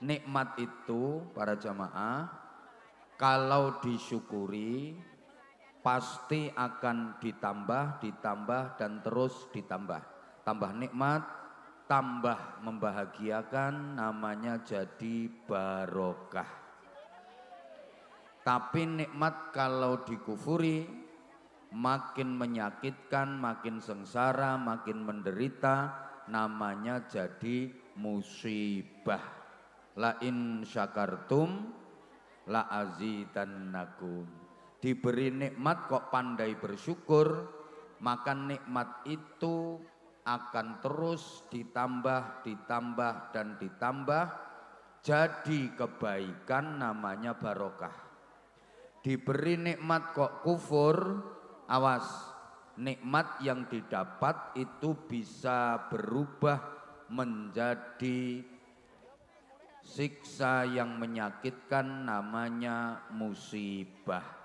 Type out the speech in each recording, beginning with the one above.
Nikmat itu para jamaah kalau disyukuri pasti akan ditambah, dan terus ditambah. Tambah nikmat, tambah membahagiakan, namanya jadi barokah. Tapi nikmat kalau dikufuri makin menyakitkan, makin sengsara, makin menderita, namanya jadi musibah. La in syakartum la azidannakum. Diberi nikmat kok pandai bersyukur, maka nikmat itu akan terus ditambah, dan ditambah, jadi kebaikan, namanya barokah. Diberi nikmat kok kufur, awas, nikmat yang didapat itu bisa berubah menjadi siksa yang menyakitkan, namanya musibah.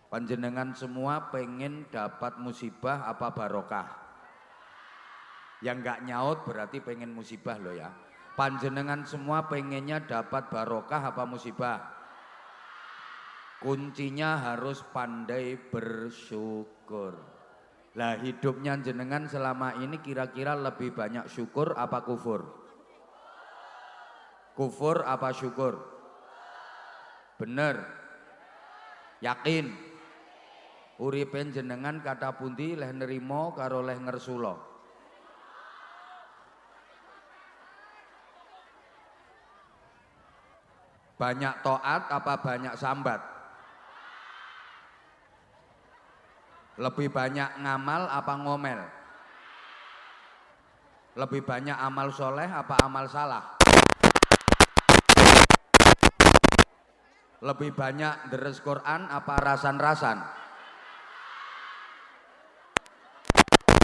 Panjenengan semua pengen dapat musibah apa barokah? Yang enggak nyaut berarti pengen musibah loh ya. Panjenengan semua pengennya dapat barokah apa musibah? Kuncinya harus pandai bersyukur. Lah hidupnya jenengan selama ini kira-kira lebih banyak syukur apa kufur? Kufur apa syukur? Bener? Yakin? Uripen jenengan kata pundi leh nerimo karo leh ngersula? Banyak taat apa banyak sambat? Lebih banyak ngamal apa ngomel? Lebih banyak amal soleh apa amal salah? Lebih banyak deres Quran apa rasan-rasan?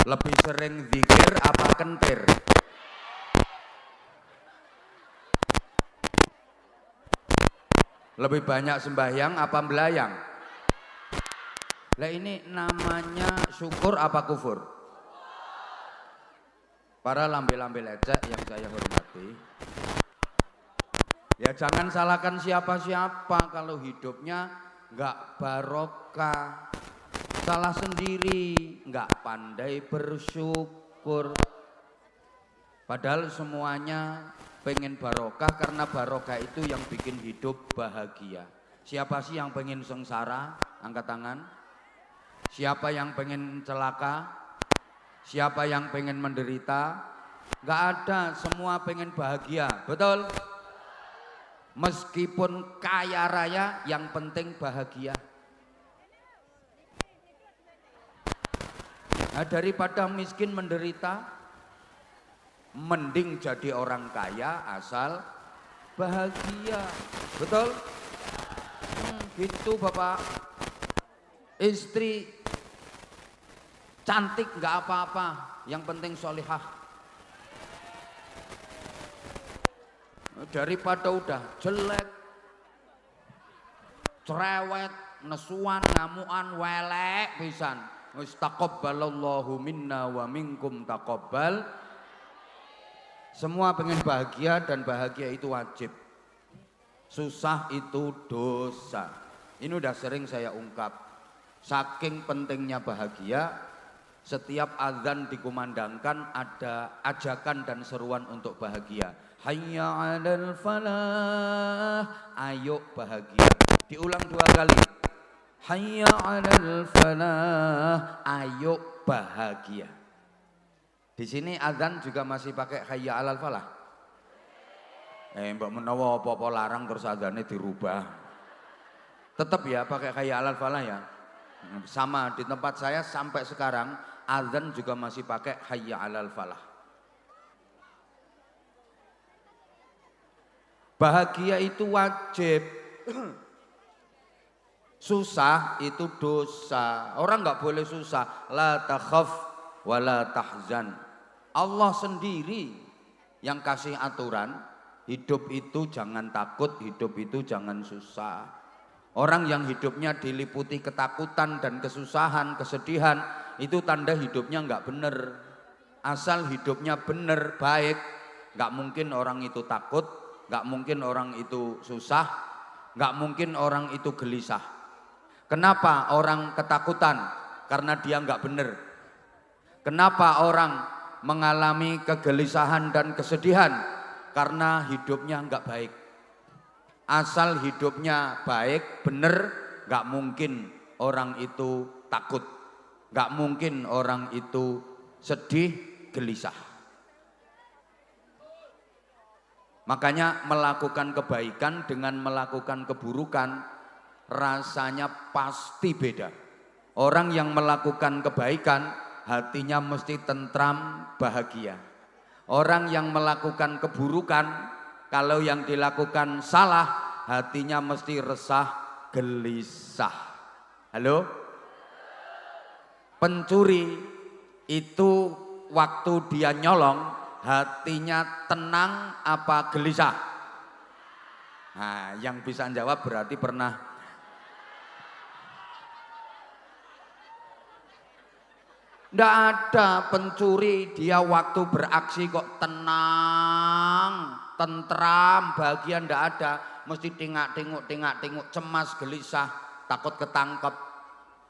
Lebih sering zikir apa kentir? Lebih banyak sembahyang apa belayang? Lah ini namanya syukur apa kufur? Para lambe-lambe lecek yang saya hormati, ya jangan salahkan siapa-siapa kalau hidupnya enggak barokah. Salah sendiri, enggak pandai bersyukur. Padahal semuanya pengen barokah karena barokah itu yang bikin hidup bahagia. Siapa sih yang pengen sengsara? Angkat tangan. Siapa yang pengen celaka? Siapa yang pengen menderita? Enggak ada, semua pengen bahagia. Betul? Meskipun kaya raya, yang penting bahagia. Nah, daripada miskin menderita, mending jadi orang kaya asal bahagia. Betul? Gitu Bapak. Istri cantik nggak apa-apa, yang penting solihah. Daripada udah jelek, cerewet, nesuan, ngamuan, welek pisan. Wis taqabbalallahu minna wa minkum taqabbal. Semua pengen bahagia dan bahagia itu wajib. Susah itu dosa. Ini udah sering saya ungkap. Saking pentingnya bahagia, setiap azan dikumandangkan ada ajakan dan seruan untuk bahagia. Hayya 'alal falah, ayo bahagia. Diulang 2 kali. Hayya 'alal falah, ayo bahagia. Di sini azan juga masih pakai hayya 'alal falah. Mbak menawa apa-apa larang terus azannya dirubah. Tetap ya pakai hayya 'alal falah ya. Sama di tempat saya sampai sekarang azan juga masih pakai hayya 'alal falah. Bahagia itu wajib. Susah itu dosa. Orang nggak boleh susah. La takhaf wa la tahzan. Allah sendiri yang kasih aturan. Hidup itu jangan takut, hidup itu jangan susah. Orang yang hidupnya diliputi ketakutan dan kesusahan, kesedihan, itu tanda hidupnya nggak benar. Asal hidupnya benar, baik, nggak mungkin orang itu takut, nggak mungkin orang itu susah, nggak mungkin orang itu gelisah. Kenapa orang ketakutan? Karena dia nggak benar. Kenapa orang mengalami kegelisahan dan kesedihan? Karena hidupnya nggak baik. Asal hidupnya baik, benar, nggak mungkin orang itu takut, nggak mungkin orang itu sedih, gelisah. Makanya melakukan kebaikan dengan melakukan keburukan rasanya pasti beda. Orang yang melakukan kebaikan hatinya mesti tentram, bahagia. Orang yang melakukan keburukan, kalau yang dilakukan salah, hatinya mesti resah, gelisah. Halo? Pencuri itu waktu dia nyolong, hatinya tenang apa gelisah? Nah, yang bisa jawab berarti pernah. Nggak ada pencuri dia waktu beraksi kok tenang, tentram, bahagia, ndak ada. Mesti tingak-tinguk, cemas, gelisah, takut ketangkep.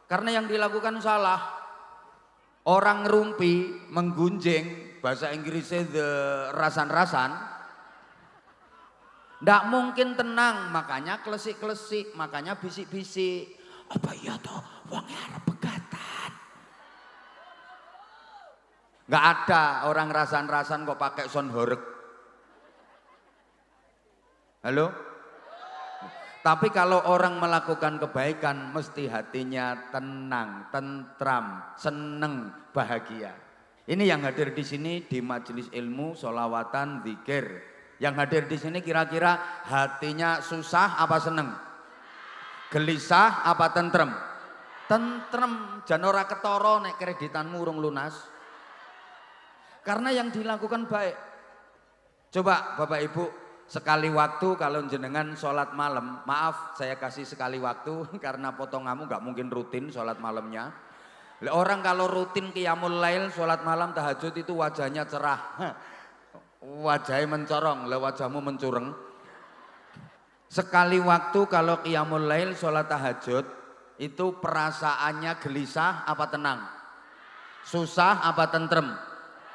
Karena yang dilakukan salah. Orang ngerumpi, menggunjing, bahasa Inggrisnya the rasan-rasan, ndak mungkin tenang, makanya klesik-klesik, makanya bisik-bisik. Apa iya toh, wongnya arep pegatan. Nggak ada orang rasan-rasan kok pakai sound horeg. Halo? Tapi kalau orang melakukan kebaikan mesti hatinya tenang, tentram, seneng, bahagia. Ini yang hadir di sini di majelis ilmu, sholawatan, zikir. Yang hadir di sini kira-kira hatinya susah apa seneng? Gelisah apa tentrem? Tentrem, jan ora ketara nek kreditanmu urung lunas. Karena yang dilakukan baik. Coba Bapak Ibu, sekali waktu kalau jenengan sholat malam, maaf saya kasih sekali waktu karena potonganmu gak mungkin rutin sholat malamnya. Orang kalau rutin qiyamul lail, sholat malam, tahajud itu wajahnya cerah. Wajahnya mencorong, wajahmu mencureng. Sekali waktu kalau qiyamul lail, sholat tahajud, itu perasaannya gelisah apa tenang? Susah apa tentrem?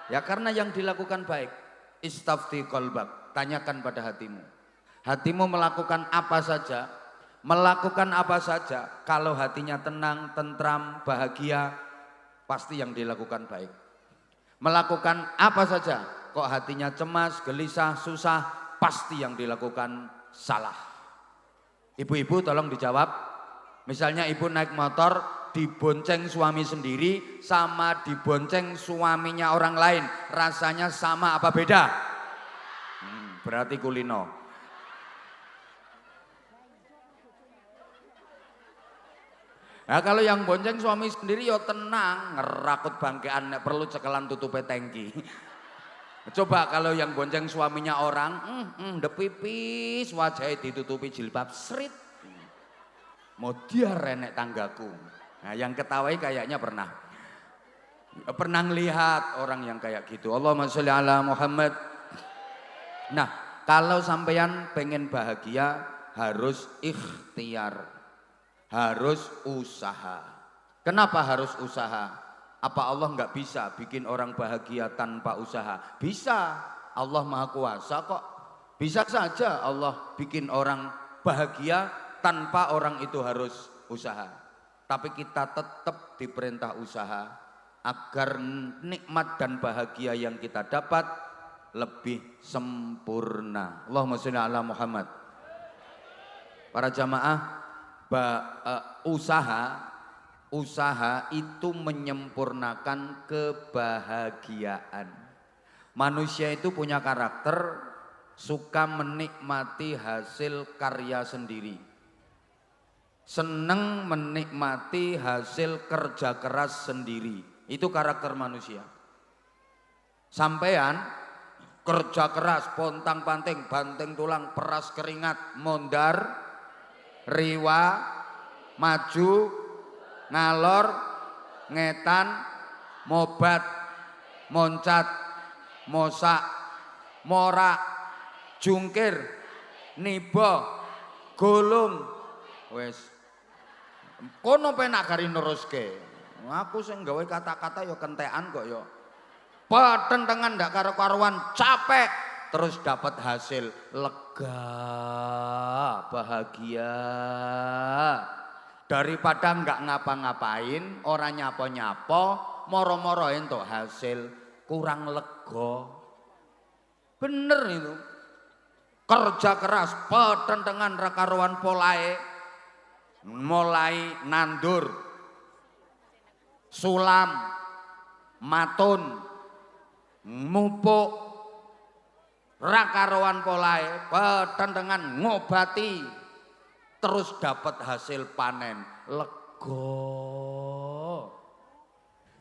Ya karena yang dilakukan baik. Istafti qalbak, tanyakan pada hatimu. Hatimu melakukan apa saja, melakukan apa saja, kalau hatinya tenang, tentram, bahagia, pasti yang dilakukan baik. Melakukan apa saja, kok hatinya cemas, gelisah, susah, pasti yang dilakukan salah. Ibu-ibu tolong dijawab. Misalnya ibu naik motor, dibonceng suami sendiri sama dibonceng suaminya orang lain, rasanya sama apa beda? Berarti kulino. Nah kalau yang bonceng suami sendiri ya tenang, ngerakut bangkean, perlu cekelan tutupe tangki. Coba kalau yang bonceng suaminya orang, depipis wajahnya ditutupi jilbab, srit. Mau dia renek tanggaku. Nah yang ketawai kayaknya pernah ngelihat orang yang kayak gitu. Allahumma sholli ala Muhammad. Nah kalau sampeyan pengen bahagia harus ikhtiar, harus usaha. Kenapa harus usaha? Apa Allah nggak bisa bikin orang bahagia tanpa usaha? Bisa, Allah Maha Kuasa kok. Bisa saja Allah bikin orang bahagia tanpa orang itu harus usaha. Tapi kita tetap diperintah usaha agar nikmat dan bahagia yang kita dapat lebih sempurna. Allahumma sholli ala Muhammad. Para jamaah, usaha itu menyempurnakan kebahagiaan. Manusia itu punya karakter suka menikmati hasil karya sendiri. Seneng menikmati hasil kerja keras sendiri. Itu karakter manusia. Sampean kerja keras, pontang-panting, banting tulang, peras keringat, mondar, riwa, maju, ngalor, ngetan, mobat, moncat, mosak, morak, jungkir, niba, gulung. Wis. Kono penak gari neruske. Aku sing gawe kata-kata ya kentekan kok ya. Petentengan ndak karo-karuan, capek terus dapat hasil lega, bahagia. Daripada nggak ngapa-ngapain, orang nyapo-nyapo, moro-moro entuk hasil kurang lega. Bener itu. Kerja keras, petentengan rakaruan polae, mulai nandur, sulam, matun, mupuk, rakaruan polae, petentengan ngobati, terus dapat hasil panen, lega.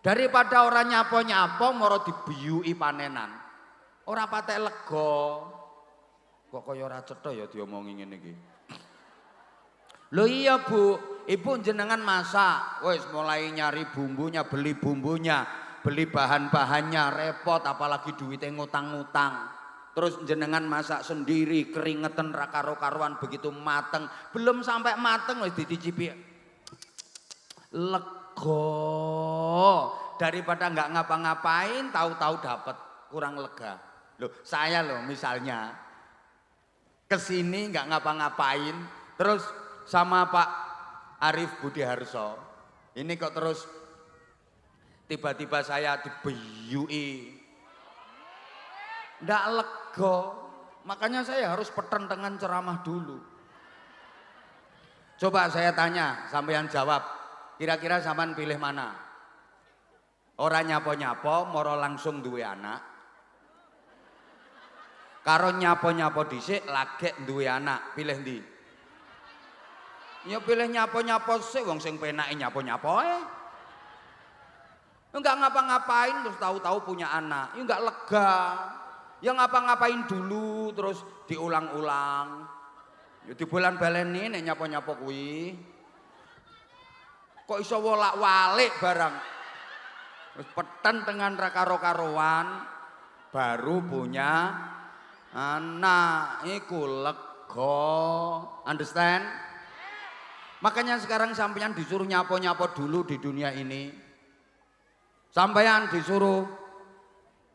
Daripada orang nyapo-nyapo moro dibiyui panenan, ora patek lega. Kok kaya ora cetha ya diomongi ngene iki. Lho iya Bu, Ibu jenengan masak, wis mulai nyari bumbunya, beli bumbunya, beli bahan-bahannya, repot apalagi duitnya ngutang-ngutang. Terus jenengan masak sendiri, keringetan karo-karuan begitu mateng, belum sampai mateng wis diticipi. Lega. Daripada nggak ngapa-ngapain, tahu-tahu dapat kurang lega. Loh, saya loh misalnya kesini nggak ngapa-ngapain, terus sama Pak Arif Budiharso, ini kok terus tiba-tiba saya dibeyui, nggak lega, makanya saya harus petentengan ceramah dulu. Coba saya tanya, sampean jawab, kira-kira sampean pilih mana? Orang nyapo-nyapo, moro langsung duwe anak. Karo nyapo-nyapo dhisik lagek duwe anak, pilih ndi? Ya pilih nyapo-nyapo sik wong sing penake nyapo-nyapo Enggak ngapa-ngapain terus tahu-tahu punya anak, ya enggak lega. Ya ngapa-ngapain dulu terus diulang-ulang. Ya di bulan baleni nek nyapo-nyapo kuwi. Kok iso wolak-walik barang. Terus petentengan ra karo-karoan baru punya anak, iku lega. Understand? Makanya sekarang sampeyan disuruh nyapo-nyapo dulu di dunia ini. Sampeyan disuruh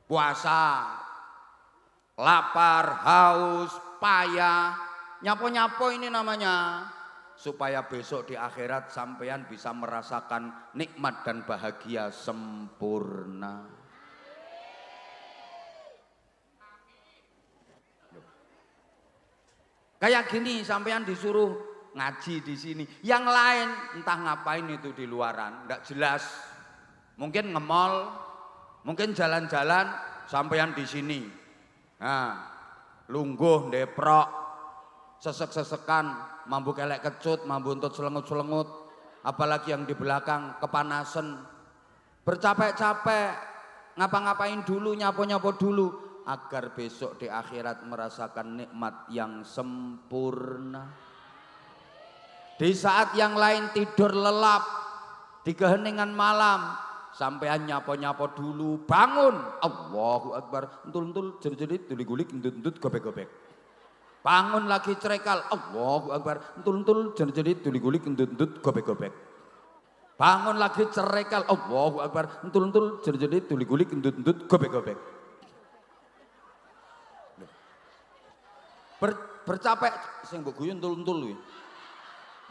puasa, lapar, haus, payah, nyapo-nyapo ini namanya. Supaya besok di akhirat sampeyan bisa merasakan nikmat dan bahagia sempurna. Kayak gini sampean disuruh ngaji di sini, yang lain entah ngapain itu di luaran, enggak jelas. Mungkin nge-mall, mungkin jalan-jalan, sampean di sini. Nah, lungguh, deprok, sesek-sesekan, mambu kelek kecut, mambu untut selengut-selengut, apalagi yang di belakang kepanasan, bercapek-capek, ngapa-ngapain dulu, nyapo-nyapo dulu. Agar besok di akhirat merasakan nikmat yang sempurna. Di saat yang lain tidur lelap, di keheningan malam, sampean nyapo-nyapo dulu, bangun, Allahu Akbar, entul-entul, jerit-jerit, gulik-gulik, entut-entut, gobek-gobek. Bangun lagi cerekal, Allahu Akbar, entul-entul, jerit-jerit, gulik-gulik, entut-entut, gobek-gobek. Bangun lagi cerekal, Allahu Akbar, entul-entul, jerit-jerit, gulik-gulik, entut-entut, gobek-gobek. Bercapek, sing mbok guyu entul-entul kuwi.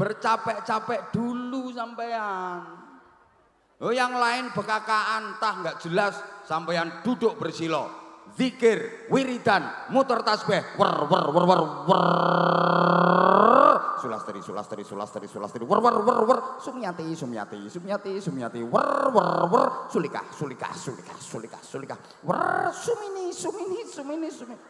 Bercapek-capek dulu sampean. Oh yang lain bekakaan, entah nggak jelas, sampean duduk bersilo, zikir, wiridan, muter tasbih, wer wer wer wer wer, sulastri sulastri sulastri sulastri, wer wer wer wer, sumyati sumyati sumyati sumyati, wer wer wer, sulikah sulikah sulikah sulikah sulikah, wer sumini sumini sumini sumini.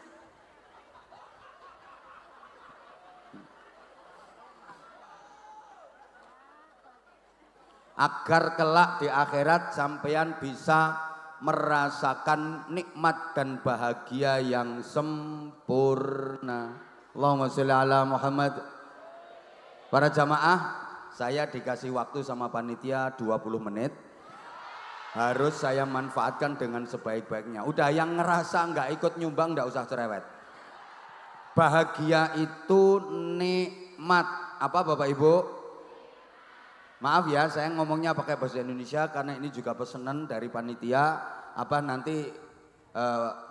Agar kelak di akhirat sampean bisa merasakan nikmat dan bahagia yang sempurna. Allahumma sholli ala Muhammad. Para jamaah, saya dikasih waktu sama panitia 20 menit. Harus saya manfaatkan dengan sebaik-baiknya. Udah yang ngerasa nggak ikut nyumbang nggak usah cerewet. Bahagia itu nikmat. Apa Bapak Ibu? Maaf ya, saya ngomongnya pakai bahasa Indonesia karena ini juga pesanan dari panitia. Apa nanti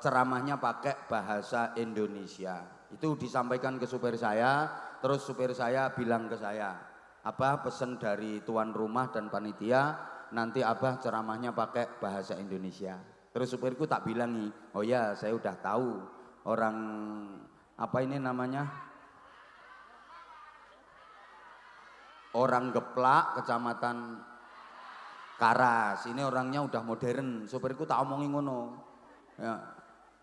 ceramahnya pakai bahasa Indonesia. Itu disampaikan ke supir saya, terus supir saya bilang ke saya, apa pesan dari tuan rumah dan panitia, nanti Abah ceramahnya pakai bahasa Indonesia. Terus supirku tak bilang nih, oh ya saya udah tahu orang apa ini namanya? Orang Geplak, kecamatan Karas. Ini orangnya udah modern. Supirku tak omongin ngono.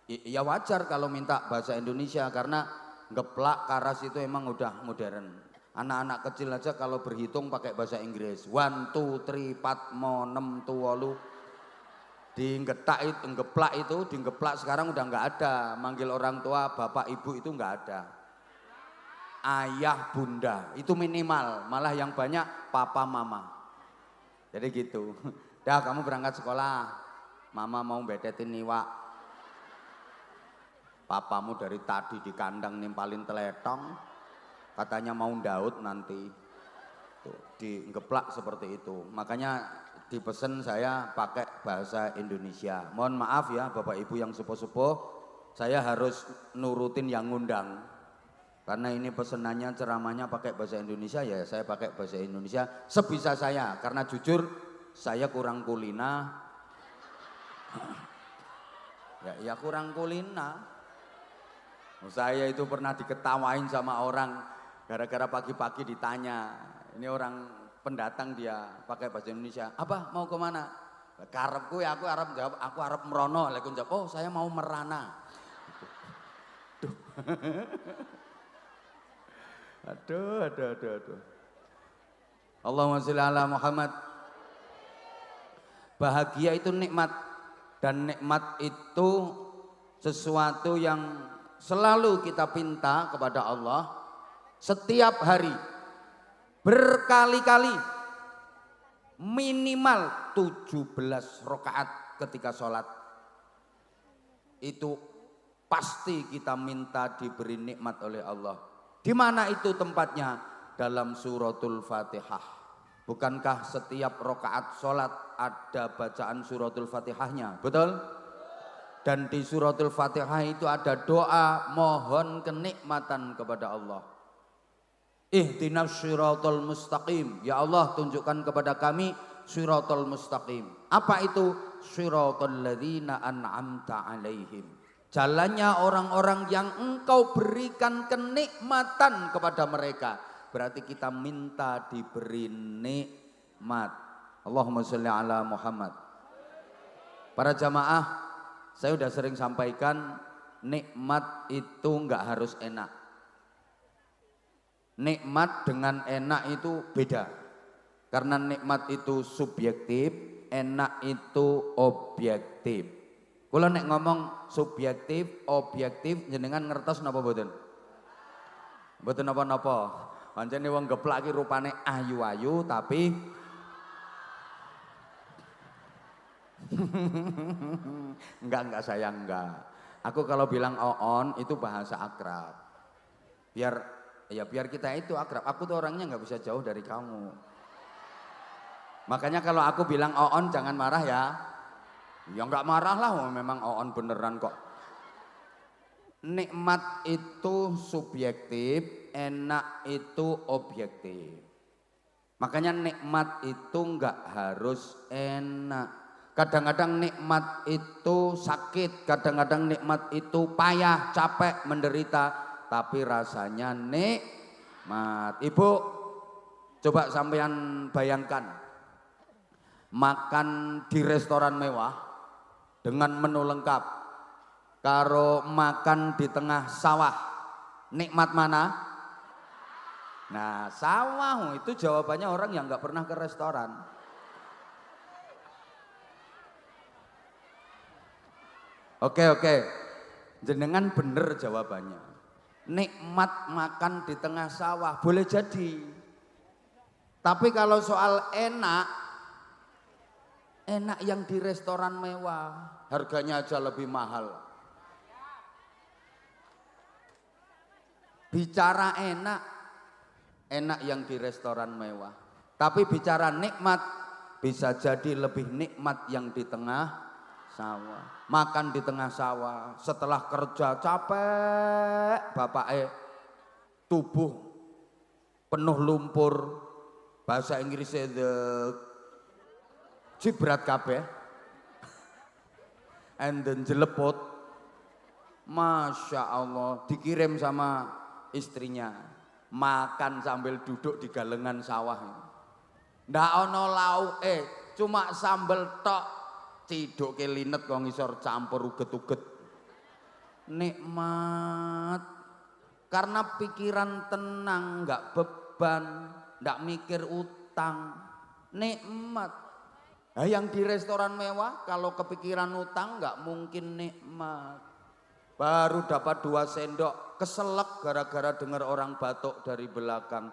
Ya wajar kalau minta bahasa Indonesia karena Geplak, Karas itu emang udah modern. Anak-anak kecil aja kalau berhitung pakai bahasa Inggris. 1, 2, 3, 4, 5, 6, 7. Di Getak itu, Geplak itu, di Geplak sekarang udah nggak ada. Manggil orang tua, bapak, ibu itu nggak ada. Ayah, bunda, itu minimal. Malah yang banyak papa, mama. Jadi gitu. Dah kamu berangkat sekolah. Mama mau bedetin niwak. Papamu dari tadi di kandang nimpalin teletong. Katanya mau Daud nanti. Tuh, digeplak seperti itu. Makanya dipesen saya pakai bahasa Indonesia. Mohon maaf ya Bapak Ibu yang sepuh-sepuh. Saya harus nurutin yang ngundang. Karena ini pesenannya ceramahnya pakai bahasa Indonesia, ya saya pakai bahasa Indonesia sebisa saya. Karena jujur saya kurang kulina. Ya kurang kulina. Saya itu pernah diketawain sama orang gara-gara pagi-pagi ditanya. Ini orang pendatang dia pakai bahasa Indonesia. Apa mau kemana? Karepku ya aku arep jawab, aku arep merono. Lekun jawab, oh saya mau merana. Duh. Aduh. Allahumma sholli ala Muhammad. Bahagia itu nikmat. Dan nikmat itu sesuatu yang selalu kita pinta kepada Allah. Setiap hari. Berkali-kali. Minimal 17 rakaat ketika sholat. Itu pasti kita minta diberi nikmat oleh Allah. Di mana itu tempatnya? Dalam suratul Fatihah. Bukankah setiap rakaat sholat ada bacaan suratul Fatihahnya? Betul? Dan di suratul Fatihah itu ada doa mohon kenikmatan kepada Allah. Ihdinas siratal mustaqim. Ya Allah tunjukkan kepada kami siratal mustaqim. Apa itu? Siratal ladzina an'amta alaihim. Jalannya orang-orang yang engkau berikan kenikmatan kepada mereka. Berarti kita minta diberi nikmat. Allahumma sholli ala Muhammad. Para jamaah, saya sudah sering sampaikan nikmat itu enggak harus enak. Nikmat dengan enak itu beda. Karena nikmat itu subjektif, enak itu objektif. Kalau nek ngomong subjektif, objektif, jenengan ngertos napa mboten? Mboten napa-napa. Pancene wong geplak iki rupane ayu-ayu tapi enggak sayang enggak. Aku kalau bilang oon itu bahasa akrab. Biar kita itu akrab. Aku tuh orangnya enggak bisa jauh dari kamu. Makanya kalau aku bilang oon jangan marah ya. Ya enggak marah lah, memang oon beneran kok. Nikmat itu subjektif, enak itu objektif. Makanya nikmat itu enggak harus enak. Kadang-kadang nikmat itu sakit, kadang-kadang nikmat itu payah, capek, menderita, tapi rasanya nikmat. Ibu, coba sampean bayangkan makan di restoran mewah dengan menu lengkap, karo makan di tengah sawah, nikmat mana? Nah sawah itu jawabannya orang yang nggak pernah ke restoran. Oke, jenengan bener jawabannya. Nikmat makan di tengah sawah boleh jadi. Tapi kalau soal enak yang di restoran mewah, harganya aja lebih mahal. Bicara enak, enak yang di restoran mewah. Tapi bicara nikmat, bisa jadi lebih nikmat yang di tengah sawah. Makan di tengah sawah, setelah kerja capek, tubuh penuh lumpur, bahasa Inggrisnya the jibrat kabeh, and then jelepot. Masya Allah, dikirim sama istrinya, makan sambil duduk di galengan sawah. Ndak ono lauk, cuma sambel tok, ciduk kelinet kok ngisor campur uget-uget. Nikmat, karena pikiran tenang, nggak beban, ndak mikir utang. Nikmat. Nah, yang di restoran mewah kalau kepikiran utang nggak mungkin nikmat. Baru dapat 2 sendok, keselak gara-gara dengar orang batuk dari belakang.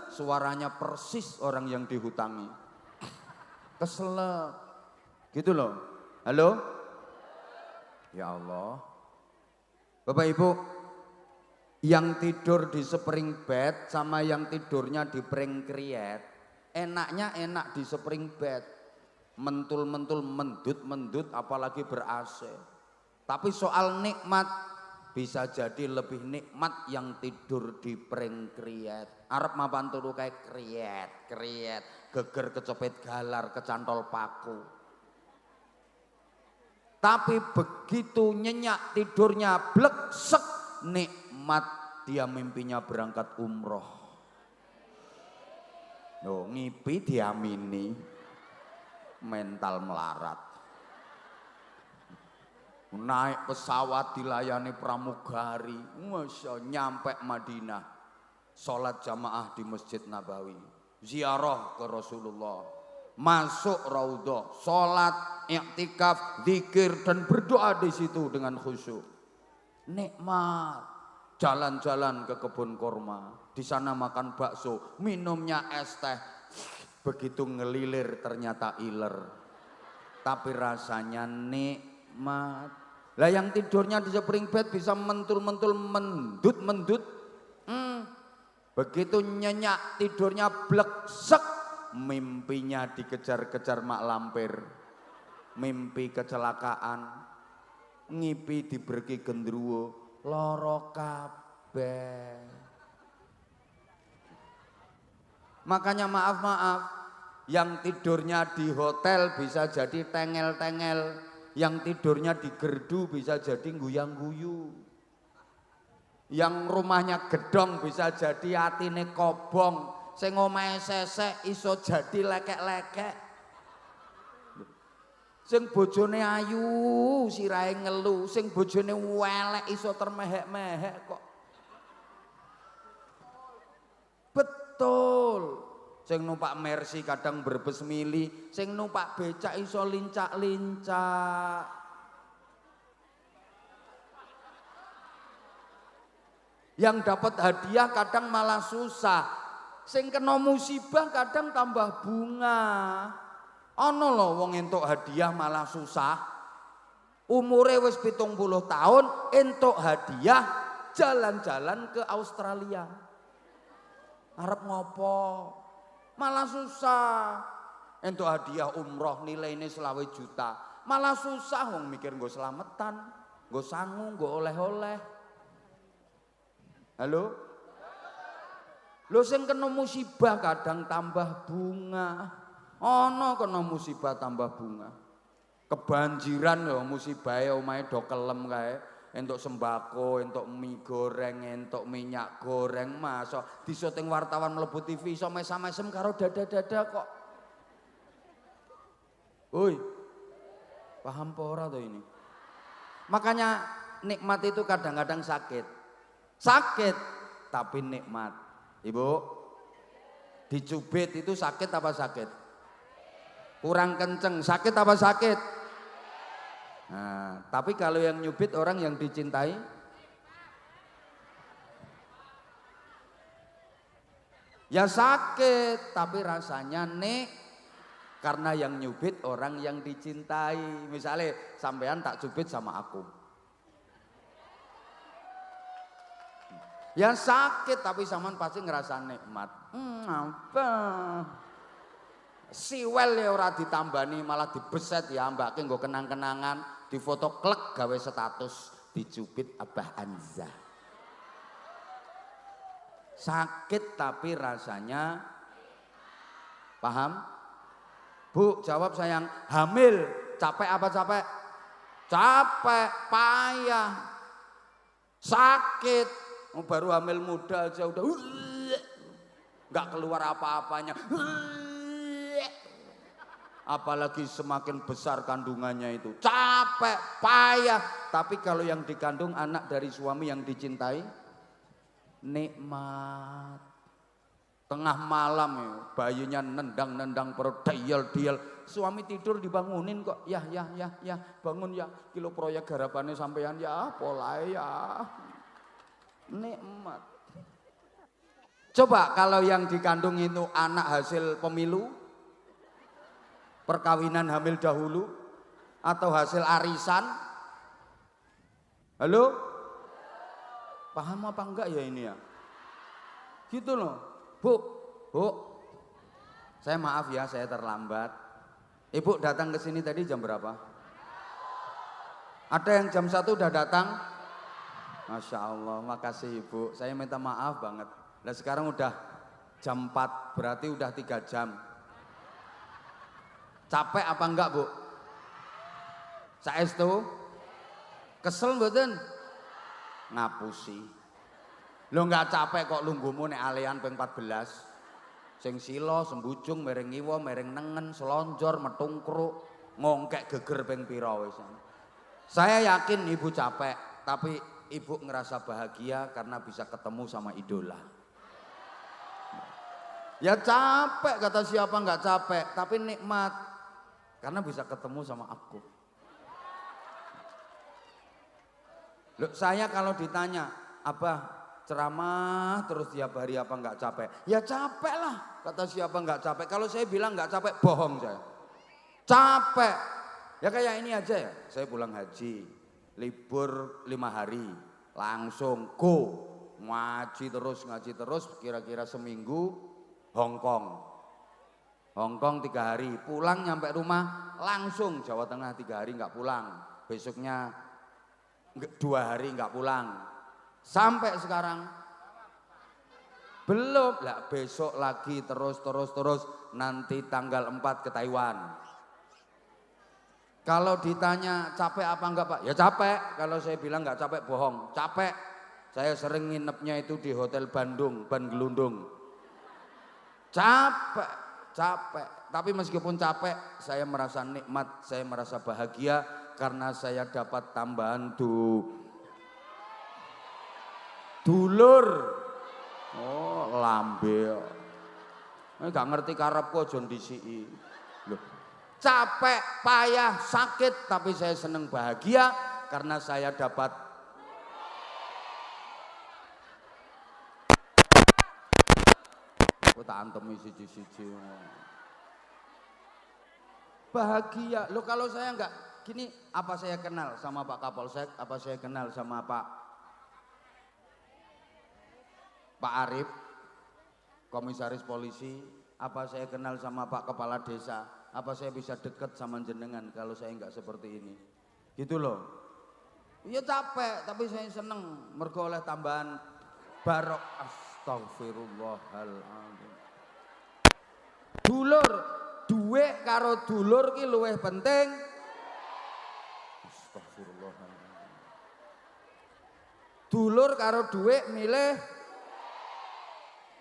Suaranya persis orang yang dihutangi. Keselak. Gitu loh. Halo? Ya Allah. Bapak Ibu, yang tidur di spring bed sama yang tidurnya di pring kriet, enaknya enak di spring bed. Mentul-mentul, mendut-mendut, apalagi ber-AC. Tapi soal nikmat, bisa jadi lebih nikmat yang tidur di pring kriet. Arep mapan turu kayak kriet, geger kecepet galar, kecantol paku. Tapi begitu nyenyak tidurnya bleksek, nikmat dia mimpinya berangkat umroh. Loh, ngipi diamini, mental melarat. Naik pesawat dilayani pramugari, Masya, nyampe Madinah, sholat jamaah di Masjid Nabawi, ziarah ke Rasulullah, masuk raudhah, sholat, i'tikaf, zikir dan berdoa di situ dengan khusyuk. Nikmat, jalan-jalan ke kebun kurma, di sana makan bakso, minumnya es teh, begitu ngelilir ternyata iler, tapi rasanya nikmat. Lah yang tidurnya di spring bed bisa mentul-mentul, mendut-mendut. Begitu nyenyak tidurnya bleksek, mimpinya dikejar-kejar mak lampir. Mimpi kecelakaan, ngipi diberki gendruwo, loro kabeh. Makanya maaf, yang tidurnya di hotel bisa jadi tengel-tengel. Yang tidurnya di gerdu bisa jadi guyang-guyu. Yang rumahnya gedong bisa jadi atine kobong. Sing omahe sesek iso jadi lekek-lekek. Sing bojone ayu sirahe ngelu, sing bojone welek iso termehek-mehek kok. Betul. Sing numpak Mercy kadang berbes mili, sing numpak becak iso lincak-lincak. Yang dapat hadiah kadang malah susah. Sing kena musibah kadang tambah bunga. Ana lho wong entuk hadiah malah susah. Umure wis 70 tahun entuk hadiah jalan-jalan ke Australia. Arep ngopo? Malah susah. Entuk hadiah umroh nilainya 20 juta. Malah susah wong mikir nggo selametan, nggo sangu, nggo oleh-oleh. Halo? Lho sing kena musibah kadang tambah bunga. Ana kena musibah tambah bunga. Kebanjiran lho musibahe omahe do kelem kae. Entuk sembako, entuk mie goreng, entuk minyak goreng, masa disyuting wartawan mlebu TV iso mesam-mesem karo dada-dada kok. Woi, paham apa ora to ini? Makanya nikmat itu kadang-kadang sakit. Sakit tapi nikmat. Ibu, dicubit itu sakit apa sakit? Kurang kenceng, sakit apa sakit? Nah, tapi kalau yang nyubit orang yang dicintai, ya sakit, tapi rasanya karena yang nyubit orang yang dicintai. Misalnya sampean tak cubit sama aku, Ya sakit tapi sampean pasti ngerasa nikmat. Apa? Siwel ya ora ditambani malah dibeset ya mbake nggo kenang-kenangan, difoto klek gawe status dicubit Abah Anza. Sakit tapi rasanya paham? Bu, jawab sayang, hamil capek apa capek? Capek, payah, sakit. Baru hamil muda aja udah nggak keluar apa-apanya. Apalagi semakin besar kandungannya itu. Capek, payah. Tapi kalau yang dikandung anak dari suami yang dicintai, nikmat. Tengah malam ya, bayinya nendang-nendang perut, diel-diel. Suami tidur dibangunin kok. Ya, bangun ya. Kilo proyek garapannya sampean ya, polae ya. Nikmat. Coba kalau yang dikandung itu anak hasil pemilu, perkawinan hamil dahulu, atau hasil arisan. Halo? Paham apa enggak ya ini ya? Gitu loh. Bu, saya maaf ya saya terlambat. Ibu datang ke sini tadi jam berapa? Ada yang jam 1 udah datang? Masya Allah, makasih Ibu. Saya minta maaf banget. Nah sekarang udah jam 4, berarti udah 3 jam. Capek apa enggak Bu? Saestu? Kesel mboten? Ngapusi. Lo enggak capek kok lungguhmu nek alean ping 14. Sing silo, sembujung, mereng ngiwa, mereng nengen, selonjor, metungkruk, ngongkek geger ping pira wis. Saya yakin Ibu capek, tapi Ibu ngerasa bahagia karena bisa ketemu sama idola. Ya capek kata siapa nggak capek, tapi nikmat karena bisa ketemu sama aku. Loh, saya kalau ditanya apa ceramah terus tiap hari apa nggak capek? Ya capek lah kata siapa nggak capek. Kalau saya bilang nggak capek bohong saya. Capek. Ya kayak ini aja ya. Saya pulang haji, libur 5 hari, langsung go ngaji terus kira-kira seminggu Hongkong 3 hari, pulang nyampe rumah langsung Jawa Tengah 3 hari nggak pulang, besoknya 2 hari nggak pulang, sampai sekarang belum lah, besok lagi terus nanti tanggal 4 ke Taiwan. Kalau ditanya capek apa enggak Pak? Ya capek. Kalau saya bilang enggak capek bohong. Capek. Saya sering nginepnya itu di Hotel Bandung, Ban Gelundung. Capek. Tapi meskipun capek, saya merasa nikmat, saya merasa bahagia karena saya dapat tambahan dulur. Oh, lambe. Enggak ngerti karepku aja ndisiki. Loh. Capek, payah, sakit, tapi saya senang bahagia karena saya dapat tak antemi siji-siji. Bahagia. Loh kalau saya enggak gini, apa saya kenal sama Pak Kapolsek, apa saya kenal sama Pak Arif, komisaris polisi, apa saya kenal sama Pak Kepala Desa, apa saya bisa dekat sama jenengan kalau saya enggak seperti ini. Gitu loh. Ya capek, tapi saya seneng mergo oleh tambahan barok. Astagfirullahaladzim. Dulur, duit karo dulur ki luwih penting. Astagfirullahaladzim. Dulur karo duit milih.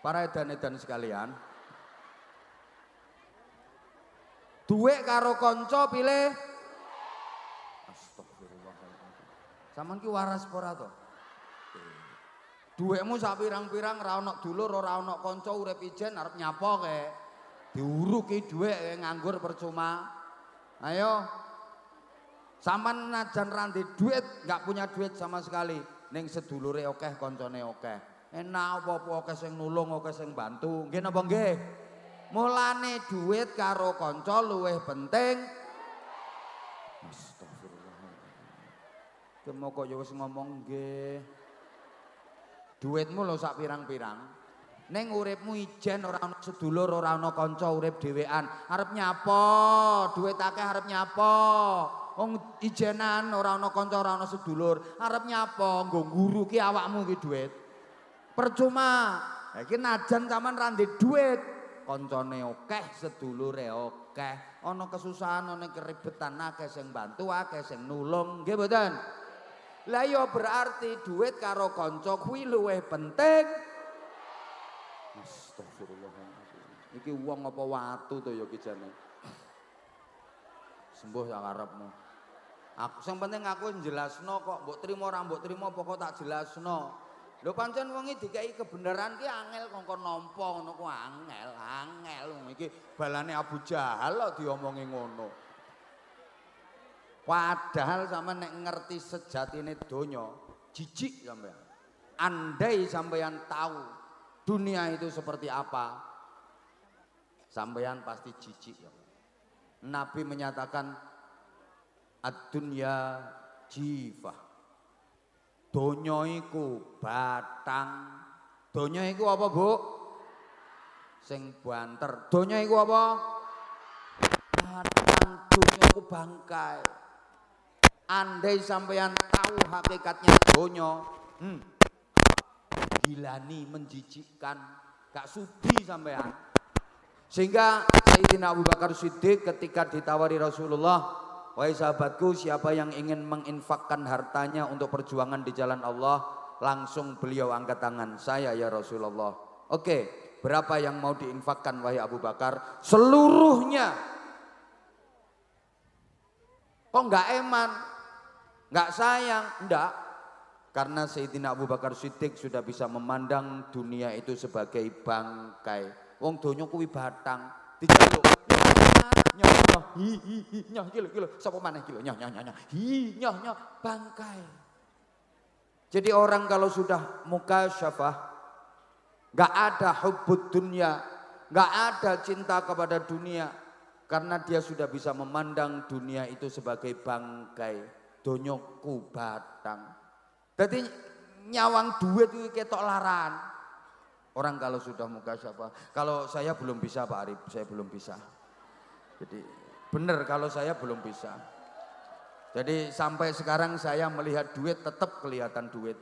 Para edan-edan sekalian, duit karo konco pilih. Astagfirullahaladzim. Sampeyan ki waras apa ora to? Duitmu sak pirang-pirang ra ono dulur ora ono konco urip ijen arep nyapa kae. Diuruk ki duit nganggur percuma. Ayo. Sampeyan najan ra ndek duit, enggak punya duit sama sekali, ning sedulure akeh, koncone akeh. Enak apa-apa akeh sing nulung, akeh sing bantu. Nggih napa nggih? Mulane duit karo kanca luwih penting. Astagfirullahaladzim. Kemoko ya wis ngomong nggih. Duitmu lho sak pirang-pirang. Ning uripmu ijen ora ana sedulur, ora ana kanca, urip dhewean. Arep nyapa? Duit akeh arep nyapa? Wong ijenan ora ana kanca, ora ana sedulur. Arep nyapa? Nggo guru ki awakmu ki duit. Percuma. Iki najan sampean ra ndek duit. Kancane akeh, sedulure akeh. Ana kesusahan, ana keribetan akeh sing bantu, akeh sing nulung. Nggih mboten? Lah ya berarti duit karo kanca kuwi luwih penting. Astagfirullahaladzim. Iki wong apa watu to ya kijane. Sembuh sak karepmu. Aku sing penting aku jelasno kok, mbok trimo ora mbok trimo pokok tak jelasno. Lho pancen wong iki dikai kebenaran ki angel kongkon nampa ngono ku angel wong iki balane Abu Jahal kok diomongi ngono. Padahal sampean nek ngerti sejatine donya, jijik sampean. Andai sampean tahu dunia itu seperti apa, sampean pasti jijik ya. Nabi menyatakan ad-dunya jifah. Donya iku batang. Donya iku apa, Bu? Sing banter. Donya iku apa? Batang. Donya iku bangkai. Andai sampean tahu hakikatnya donya, gilani, menjijikkan, gak sudi sampean. Sehingga Sayyidina Abu Bakar Siddiq ketika ditawari Rasulullah, wahai sahabatku, siapa yang ingin menginfakkan hartanya untuk perjuangan di jalan Allah, langsung beliau angkat tangan. Saya ya Rasulullah. Oke, berapa yang mau diinfakkan wahai Abu Bakar? Seluruhnya. Kok enggak eman? Enggak sayang? Enggak. Karena Sayyidina Abu Bakar Siddiq sudah bisa memandang dunia itu sebagai bangkai. Wong donya kuwi batang, dijaluk. Nyoh kilo sapa maneh kilo nyoh bangkai. Jadi orang kalau sudah mukasyafah, enggak ada hubbud dunya, enggak ada cinta kepada dunia karena dia sudah bisa memandang dunia itu sebagai bangkai. Donyaku batang. Jadi nyawang duit itu ketok laran. Orang kalau sudah mukasyafah, kalau saya belum bisa Pak Arif, saya belum bisa. Jadi benar kalau saya belum bisa. Jadi sampai sekarang saya melihat duit tetap kelihatan duit.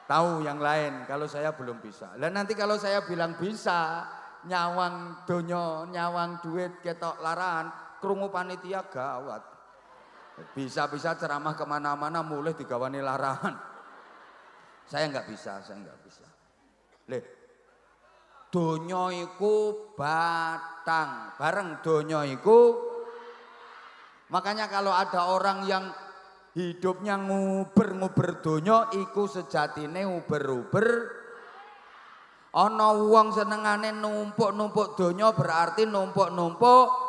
Tahu yang lain, kalau saya belum bisa. Dan nanti kalau saya bilang bisa, nyawang donya, nyawang duit ketok laran, krungu panitia gawat. Bisa-bisa ceramah kemana-mana mulai digawani larangan. Saya enggak bisa. Leh, donya iku batang, bareng donya iku. Makanya kalau ada orang yang hidupnya nguber-nguber donya, iku sejatine uber-uber. Ana wong senengane numpuk-numpuk donya berarti numpuk-numpuk.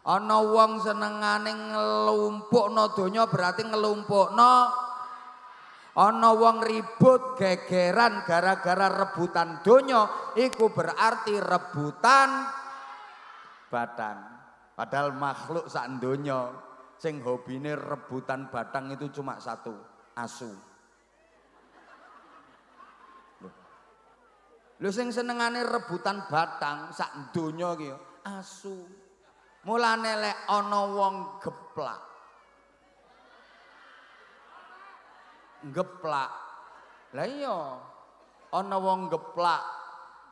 Ana wong senengane ngelumpukno donya berarti ngelumpukno. Ana wong ribut gegeran gara-gara rebutan donya iku berarti rebutan batang. Padahal makhluk sak donya sing hobine rebutan batang itu cuma satu, asu. Lho sing senengane rebutan batang sak donya ki asu. Mulane lek ana wong geplak. Lah iya. Ana wong geplak.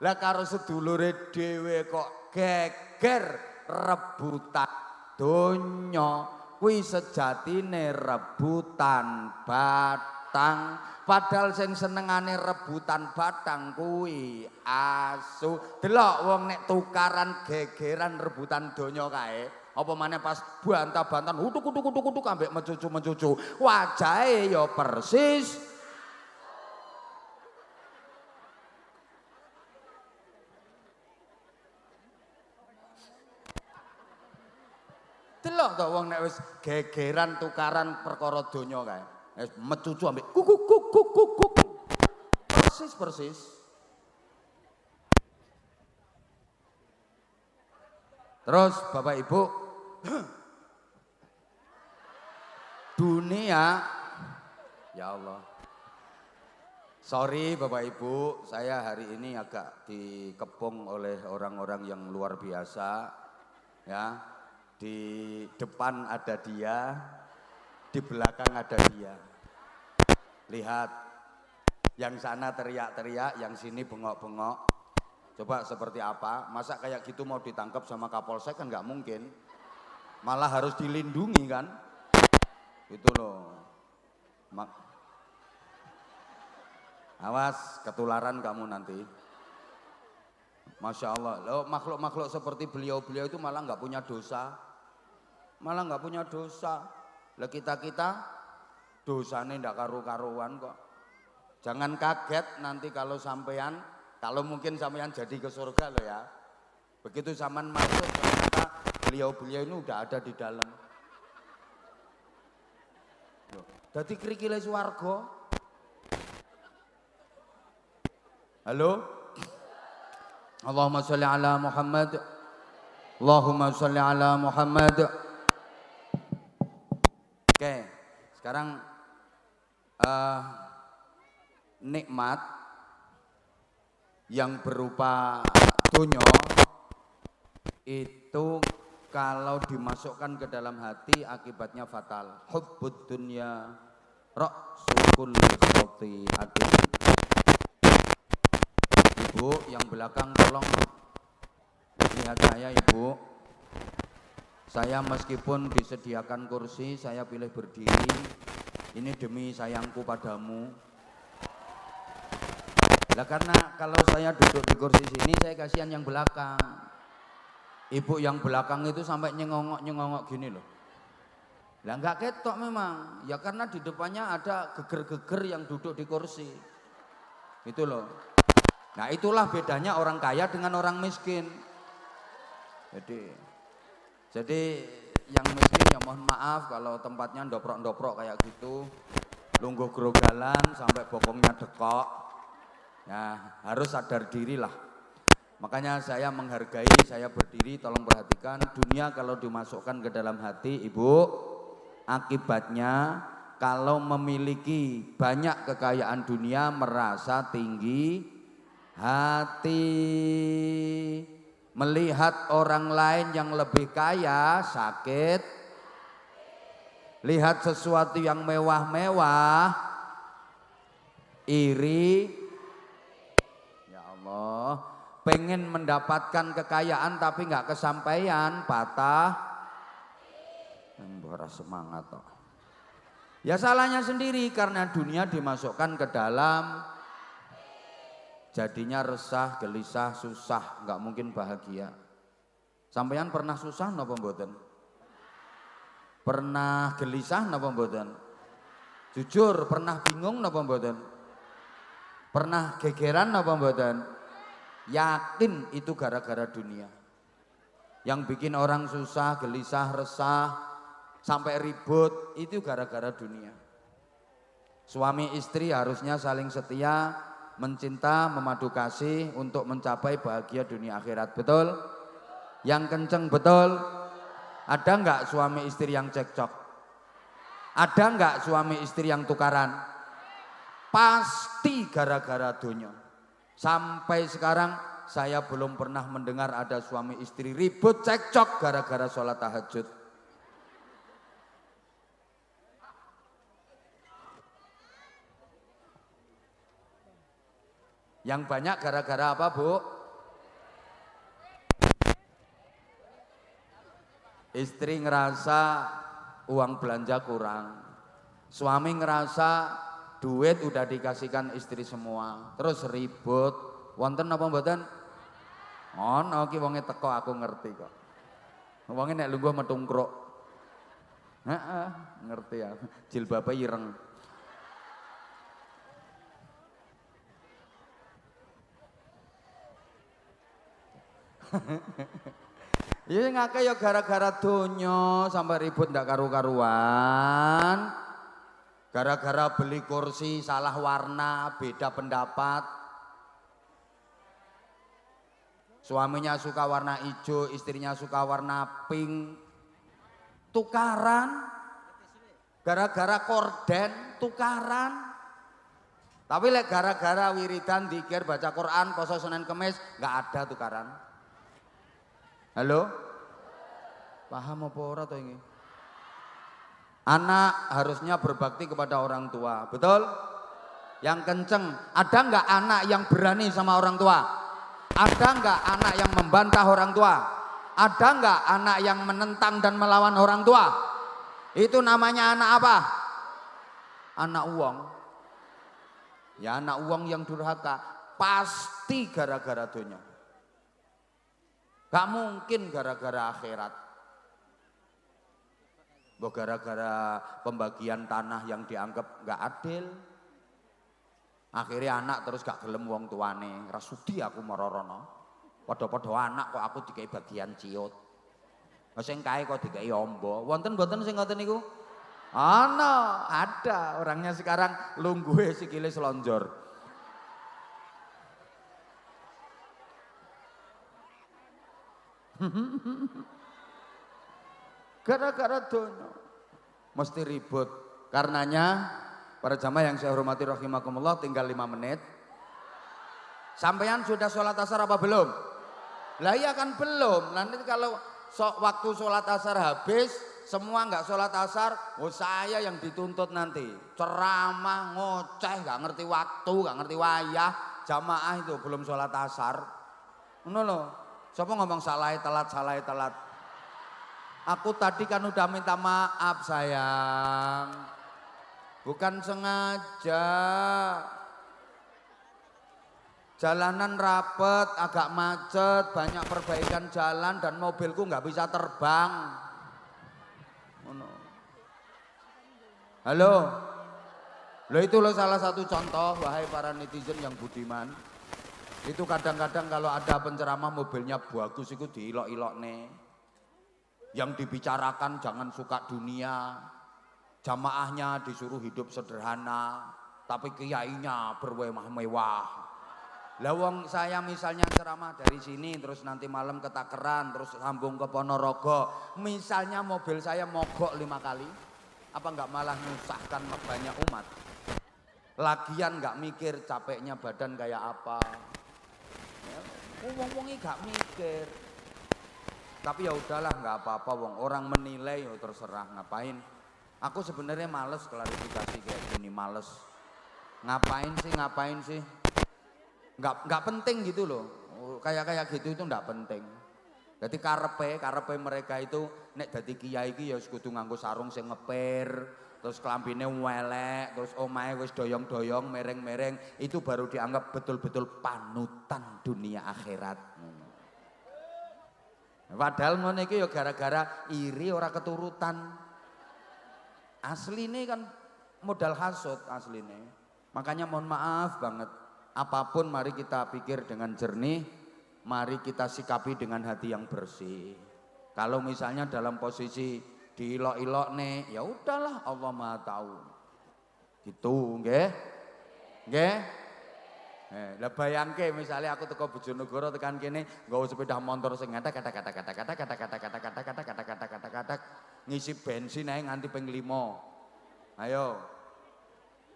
Lah karo sedulure dhewe kok geger rebutan donya. Kuwi sejatine rebutan batang. Padahal sing senengane rebutan batang kuwi asu. Delok wong nek tukaran gegeran rebutan donya kae, apa maneh pas bantah-bantahan utuk ambek mencucu. Wajahe ya persis. Delok to wong nek wis gegeran tukaran perkara donya kae. Mecucu ambek kuk. Persis. Terus Bapak Ibu, dunia, ya Allah, Sorry Bapak Ibu, saya hari ini agak dikepung oleh orang-orang yang luar biasa. Ya, di depan ada dia, di belakang ada dia. Lihat, yang sana teriak-teriak, yang sini bengok-bengok. Coba seperti apa? Masa kayak gitu mau ditangkap sama Kapolsek kan nggak mungkin. Malah harus dilindungi kan? Itu loh. Awas ketularan kamu nanti. Masya Allah, loh, makhluk-makhluk seperti beliau-beliau itu malah nggak punya dosa. Malah nggak punya dosa. Lah kita dosanya ndak karu-karuan kok. Jangan kaget nanti kalau sampean, kalau mungkin sampean jadi ke surga loh ya. Begitu zaman masuk ternyata beliau-beliau ini udah ada di dalam. Jadi kerikile swarga. Halo? Allahumma sholli ala Muhammad. Allahumma sholli ala Muhammad. Oke, sekarang nikmat yang berupa dunya itu kalau dimasukkan ke dalam hati akibatnya fatal. Hubbud dunya ra'sul kulli khati'atin. Ibu yang belakang tolong lihat saya Ibu. Saya meskipun disediakan kursi, saya pilih berdiri. Ini demi sayangku padamu. Lah karena kalau saya duduk di kursi sini, saya kasihan yang belakang. Ibu yang belakang itu sampai nyengongok gini loh. Lah enggak ketok memang. Ya karena di depannya ada geger-geger yang duduk di kursi. Itu loh. Nah itulah bedanya orang kaya dengan orang miskin. Jadi yang miskin ya mohon maaf kalau tempatnya ndoprok-ndoprok kayak gitu. Lungguh grogalan sampai bokongnya dekok. Ya harus sadar diri lah. Makanya saya menghargai, saya berdiri, tolong perhatikan. Dunia kalau dimasukkan ke dalam hati Ibu, akibatnya kalau memiliki banyak kekayaan dunia merasa tinggi hati, melihat orang lain yang lebih kaya sakit, lihat sesuatu yang mewah-mewah iri, ya Allah, pengen mendapatkan kekayaan tapi nggak kesampaian, patah, membara semangat toh. Ya salahnya sendiri karena dunia dimasukkan ke dalam. Jadinya resah, gelisah, susah, nggak mungkin bahagia. Sampeyan pernah susah napa mboten? Pernah gelisah napa mboten? Jujur, pernah bingung napa mboten? Pernah gegeran napa mboten? Yakin itu gara-gara dunia. Yang bikin orang susah, gelisah, resah, sampai ribut itu gara-gara dunia. Suami istri harusnya saling setia, mencinta, memadu kasih untuk mencapai bahagia dunia akhirat. Betul? Yang kenceng betul? Ada enggak suami istri yang cekcok? Ada enggak suami istri yang tukaran? Pasti gara-gara dunia. Sampai sekarang saya belum pernah mendengar ada suami istri ribut cekcok gara-gara sholat tahajud. Yang banyak gara-gara apa Bu? Istri ngerasa uang belanja kurang. Suami ngerasa duit udah dikasihkan istri semua. Terus ribut. Wonten apa mboten? Ono ki wonge teko aku ngerti kok. Wonge nek lungguh metungkruk. Heeh, ngerti ya. Jilbabe ireng. Ya ngake ya gara-gara donya sampai ribut ndak karu-karuan. Gara-gara beli kursi salah warna, beda pendapat. Suaminya suka warna hijau, istrinya suka warna pink. Tukaran. Gara-gara korden tukaran. Tapi lek gara-gara wiridan, dzikir, baca Quran, poso Senin Kemis, nggak ada tukaran. Halo? Paham apa ora to ini? Anak harusnya berbakti kepada orang tua, betul? Yang kenceng, ada nggak anak yang berani sama orang tua? Ada nggak anak yang membantah orang tua? Ada nggak anak yang menentang dan melawan orang tua? Itu namanya anak apa? Anak uang. Ya anak uang yang durhaka, pasti gara-gara dunia. Gak mungkin gara-gara akhirat. Gara-gara pembagian tanah yang dianggap gak adil. Akhirnya anak terus gak gelem wong tuane. Rasudi aku marorono. Podo-podo anak kok aku dikai bagian ciut. Sing kae kok dikai ombo. Wonten mboten sing ngoten niku? Ana, ada. Orangnya sekarang lungguhe sikile selonjor. Gara-gara dono mesti ribut. Karenanya para jamaah yang saya hormati rahimakumullah, tinggal 5 menit. Sampean sudah sholat asar apa belum? Lah iya kan belum. Nanti kalau waktu sholat asar habis, semua nggak sholat asar, saya yang dituntut nanti. Ceramah, ngoceh, nggak ngerti waktu, nggak ngerti wayah. Jamaah itu belum sholat asar. Ngono lho. Siapa ngomong salah telat. Aku tadi kan udah minta maaf sayang. Bukan sengaja. Jalanan rapet, agak macet, banyak perbaikan jalan dan mobilku nggak bisa terbang. Halo. Loh itu loh salah satu contoh, wahai para netizen yang budiman. Itu kadang-kadang kalau ada penceramah mobilnya bagus itu diilok-ilok nih. Yang dibicarakan jangan suka dunia, jamaahnya disuruh hidup sederhana, tapi kiainya bermewah-mewah. Lawang saya misalnya ceramah dari sini, terus nanti malam ke Takeran, terus sambung ke Ponorogo. Misalnya mobil saya mogok 5 kali, apa nggak malah nyusahkan banyak umat? Lagian nggak mikir capeknya badan kayak apa. Wong-wongi gak mikir. Tapi ya udahlah nggak apa-apa wong orang menilai ya terserah ngapain. Aku sebenarnya males klarifikasi kayak gini, males. Ngapain sih? Nggak penting gitu loh. Kayak gitu itu nggak penting. Jadi karepe mereka itu nek dadi kiai iki ya kudu nganggo sarung sing ngeper, terus klambine welek, terus omahe wis doyong-doyong, mereng-mereng, itu baru dianggap betul-betul panutan dunia akhirat. Padahal ngono iki ya gara-gara iri ora keturutan. Asline kan modal hasud asline. Makanya mohon maaf banget. Apapun mari kita pikir dengan jernih, mari kita sikapi dengan hati yang bersih. Kalau misalnya dalam posisi diilok-ilok nih, ya udahlah Allah Maha tahu. Gitu, nggih? Nggih? Lah bayangke misalnya aku teko Bojonegoro tekan kene nggawa sepeda motor sing kata ngisi bensin ae nganti ping 5. Ayo.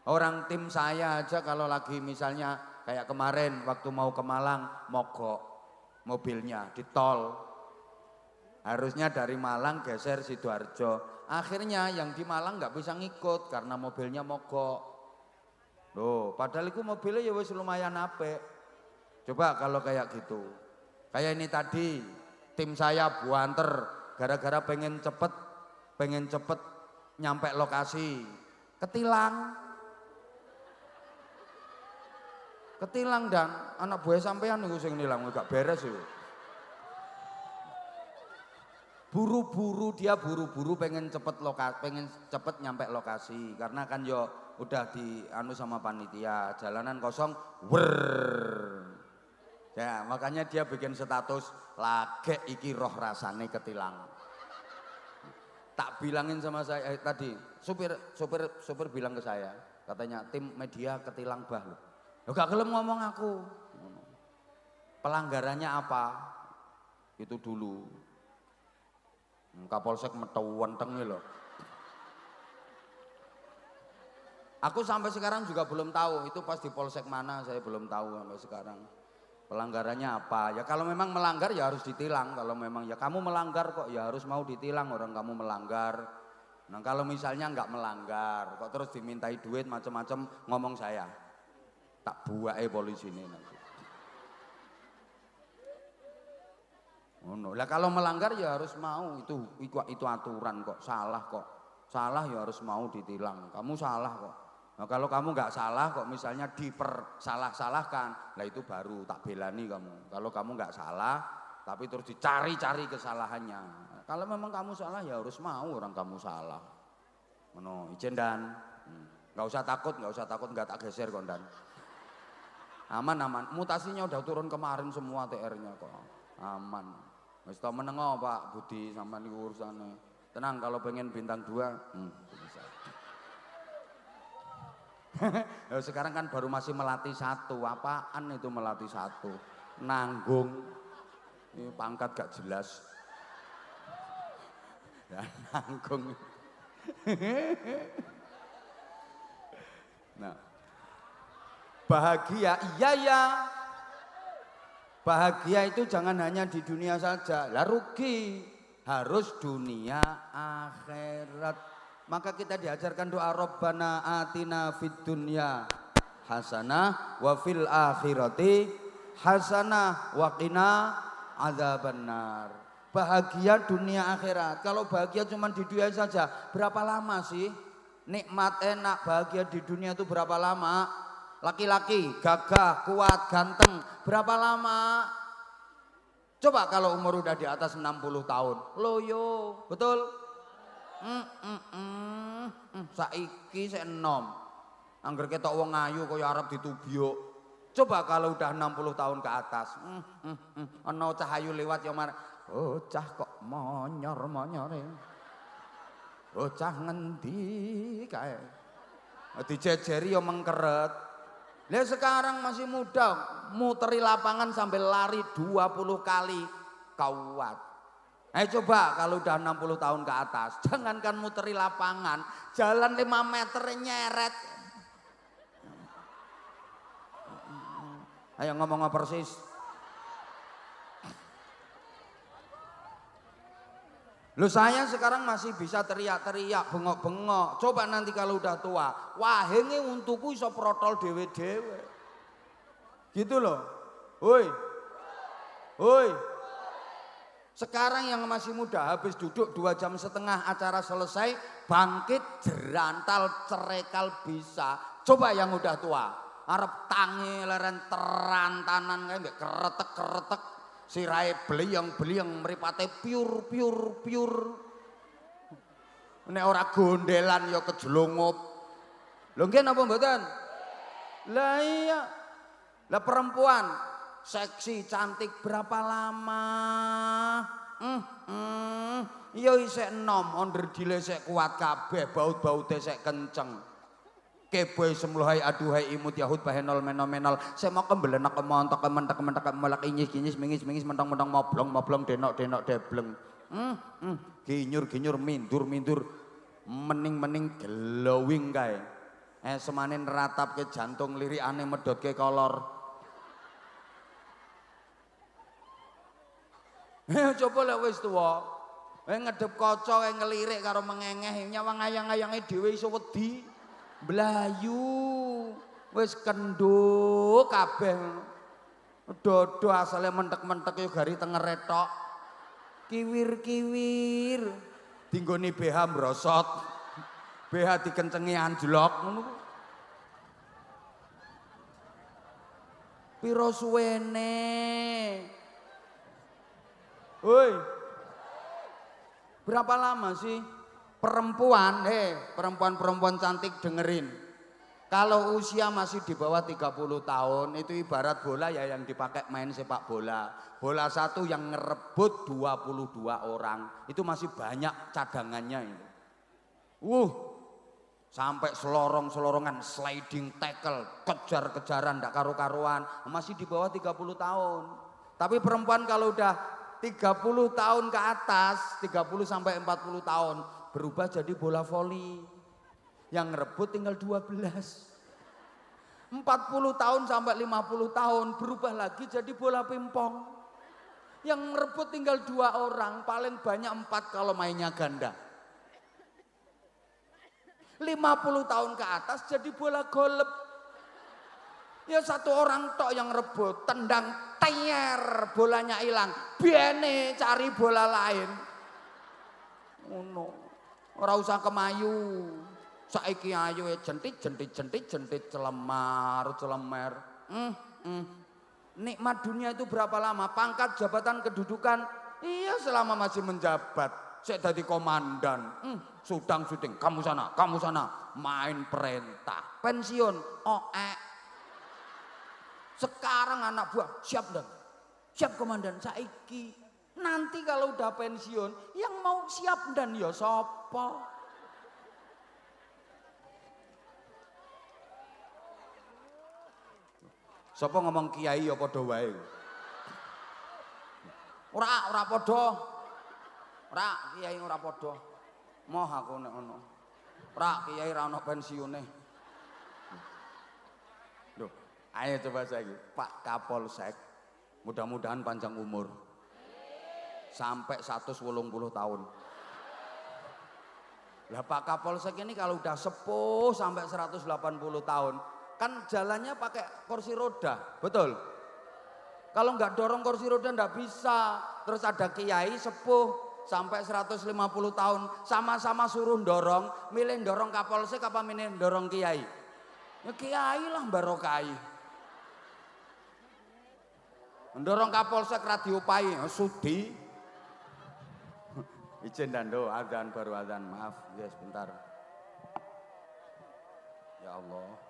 Orang tim saya aja kalau lagi misalnya kayak kemarin waktu mau ke Malang mogok mobilnya di tol. Harusnya dari Malang geser Sidoarjo. Akhirnya yang di Malang nggak bisa ngikut karena mobilnya mogok. Loh, padahal itu mobilnya ya wis lumayan apik. Coba kalau kayak gitu. Kayak ini tadi tim saya buanter gara-gara pengen cepet nyampe lokasi. Ketilang dan anak buah sampean niku sing nilang gak beres yo. Buru-buru pengen cepet nyampe lokasi karena kan yo udah di anu sama panitia, jalanan kosong, ya makanya dia bikin status lagi iki roh rasane ketilang. Tak bilangin sama saya tadi, supir bilang ke saya, katanya tim media ketilang bah loh. Gak gelem ngomong aku. Pelanggarannya apa? Itu dulu. Kapolsek metu wentenge lho. Aku sampai sekarang juga belum tahu itu pas di polsek mana, saya belum tahu sampai sekarang. Pelanggarannya apa? Ya kalau memang melanggar ya harus ditilang. Kalau memang ya kamu melanggar kok ya harus mau ditilang orang kamu melanggar. Nah kalau misalnya nggak melanggar kok terus dimintai duit macam-macam ngomong saya. Tak buai polisi ini nanti. Oh no. Lah kalau melanggar ya harus mau itu aturan kok salah kok. Salah ya harus mau ditilang. Kamu salah kok. Nah, kalau kamu nggak salah kok misalnya dipersalah-salahkan, lah itu baru tak belani kamu. Kalau kamu nggak salah, tapi terus dicari-cari kesalahannya. Kalau memang kamu salah ya harus mau orang kamu salah. Meno, ijen dan, nggak usah takut, nggak tak geser kondan. Aman. Mutasinya udah turun kemarin semua TR-nya kok. Aman. Wis tau menengo Pak Budi sampean niku urusane. Tenang kalau pengen bintang 2, bisa. Sekarang kan baru masih melatih 1. Apaan itu melatih 1? Nanggung. Ini pangkat gak jelas. Ya, nanggung. Nah. Bahagia, iya ya. Bahagia itu jangan hanya di dunia saja. Lah rugi. Harus dunia akhirat. Maka kita diajarkan doa Rabbana atina fid dunya hasanah wa fil akhirati hasanah wa qina adzabannar. Bahagia dunia akhirat. Kalau bahagia cuma di dunia saja, berapa lama sih? Nikmat enak bahagia di dunia itu berapa lama? Laki-laki gagah, kuat, ganteng, berapa lama? Coba kalau umur udah di atas 60 tahun. Loyo, betul? Saiki sik enom. Angger ketok wong ayu kaya arep ditubyuk. Coba kalau udah 60 tahun ke atas. Ana cahayu lewat ya mar. Bocah kok monyor-monyore. Bocah ngendi kae. Dijejeri ya mengkeret. Lah sekarang masih muda, muteri lapangan sambil lari 20 kali kuat. Coba kalau udah 60 tahun ke atas, jangankan muteri lapangan, jalan 5 meter nyeret. Ayo ngomong apa persis. Loh saya sekarang masih bisa teriak-teriak, bengok-bengok. Coba nanti kalau udah tua, wahenge untuku iso protol dewe-dewe. Gitu loh. Woi. Sekarang yang masih muda habis duduk 2,5 jam acara selesai, bangkit jerantal cerekal bisa. Coba yang udah tua, arep tangi leren terantanan kayak keretek-keretek, sirai beliang mripate piur. Nek ora gondelan ya kejelungup. Lho nggih napa mboten? Lah iya. Lah perempuan seksi, cantik berapa lama? Ya isek enom, onderdile sek kuat kabeh, baut-baute sek kenceng. Keboy semluhai aduhai imut yahud bahenol menol. Saya mau kembelenak kemontok kementek melak inyis mingis mentong moblong denok debleng. Ginyur mindur mening glowing kae. Semanin ratap ke jantung lirikane medhot ke kolor. Coba lek wis tuwa. Ngedep kaca ngelirik karo mengengeh nyawang ayang-ayange dhewe iso wedi. Blayu. Wis kendho kabeh. Dodo asale mentek-mentek yo gari tengere tok. Kiwir. Dinggoni BH mbrosot. BH dikencengi anjlok ngono. Piro suwene? Woi, berapa lama sih perempuan, perempuan cantik dengerin. Kalau usia masih di bawah 30 tahun itu ibarat bola ya yang dipakai main sepak bola. Bola satu yang ngerebut 22 orang, itu masih banyak cadangannya itu. Sampai selorong-selorongan, sliding tackle, kejar-kejaran, ndak karu-karuan, masih di bawah 30 tahun. Tapi perempuan kalau udah 30 tahun ke atas, 30 sampai 40 tahun berubah jadi bola voli. Yang rebut tinggal 12. 40 tahun sampai 50 tahun berubah lagi jadi bola pingpong. Yang rebut tinggal 2 orang, paling banyak 4 kalau mainnya ganda. 50 tahun ke atas jadi bola golep. Ya 1 orang tok yang rebut, tendang ter, bolanya hilang. Biene cari bola lain. Ngono. Ora usah kemayu. Saiki ayo jentit celemar. Nikmat dunia itu berapa lama? Pangkat, jabatan, kedudukan. Iya selama masih menjabat. Saya jadi komandan. Syuting. Kamu sana. Main perintah. Pensiun. Sekarang anak buah. Siap komandan. Saiki. Nanti kalau udah pensiun. Yang mau siap dan ya sapa. Sapa ngomong kiai ya padha wae. Ora padha. Ora kiai ora padha. Moh aku nek ngono. Ora kiai ra ono pensiune. Loh, ayo coba saiki Pak Kapolsek. Mudah-mudahan panjang umur. Sampai 180 tahun. Lah Pak Kapolsek ini kalau udah sepuh sampai 180 tahun. Kan jalannya pakai kursi roda, betul? Kalau nggak dorong kursi roda nggak bisa. Terus ada kiai sepuh sampai 150 tahun, sama-sama suruh dorong, milih dorong Kapolsek apa milih dorong kiai? Ya kiai lah barokai. Dorong Kapolsek radiopai, sudi. Izin dando, adzan baru adzan, maaf, ya sebentar. Ya Allah.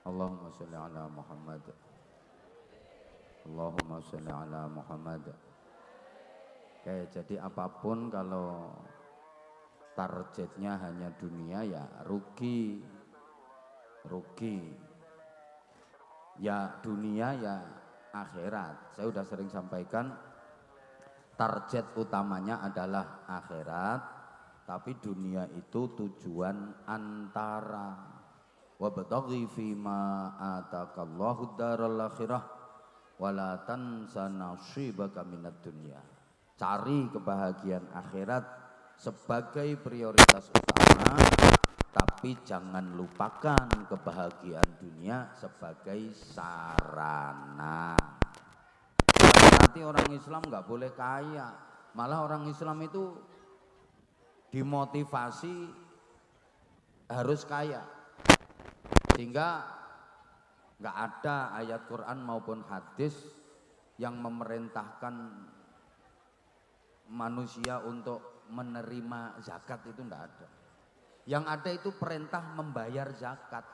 Allahumma sholli ala Muhammad Allahumma sholli ala Muhammad. Oke, jadi apapun kalau targetnya hanya dunia ya rugi. Ya dunia ya akhirat. Saya sudah sering sampaikan target utamanya adalah akhirat, tapi dunia itu tujuan antara. Wabtaghi fima atakallahu daral akhirah wala tansa nasibaka minad dunya. Cari kebahagiaan akhirat sebagai prioritas utama, tapi jangan lupakan kebahagiaan dunia sebagai sarana. Nanti orang Islam nggak boleh kaya, malah orang Islam itu dimotivasi harus kaya, sehingga nggak ada ayat Quran maupun hadis yang memerintahkan manusia untuk menerima zakat, itu nggak ada. Yang ada itu perintah membayar zakat,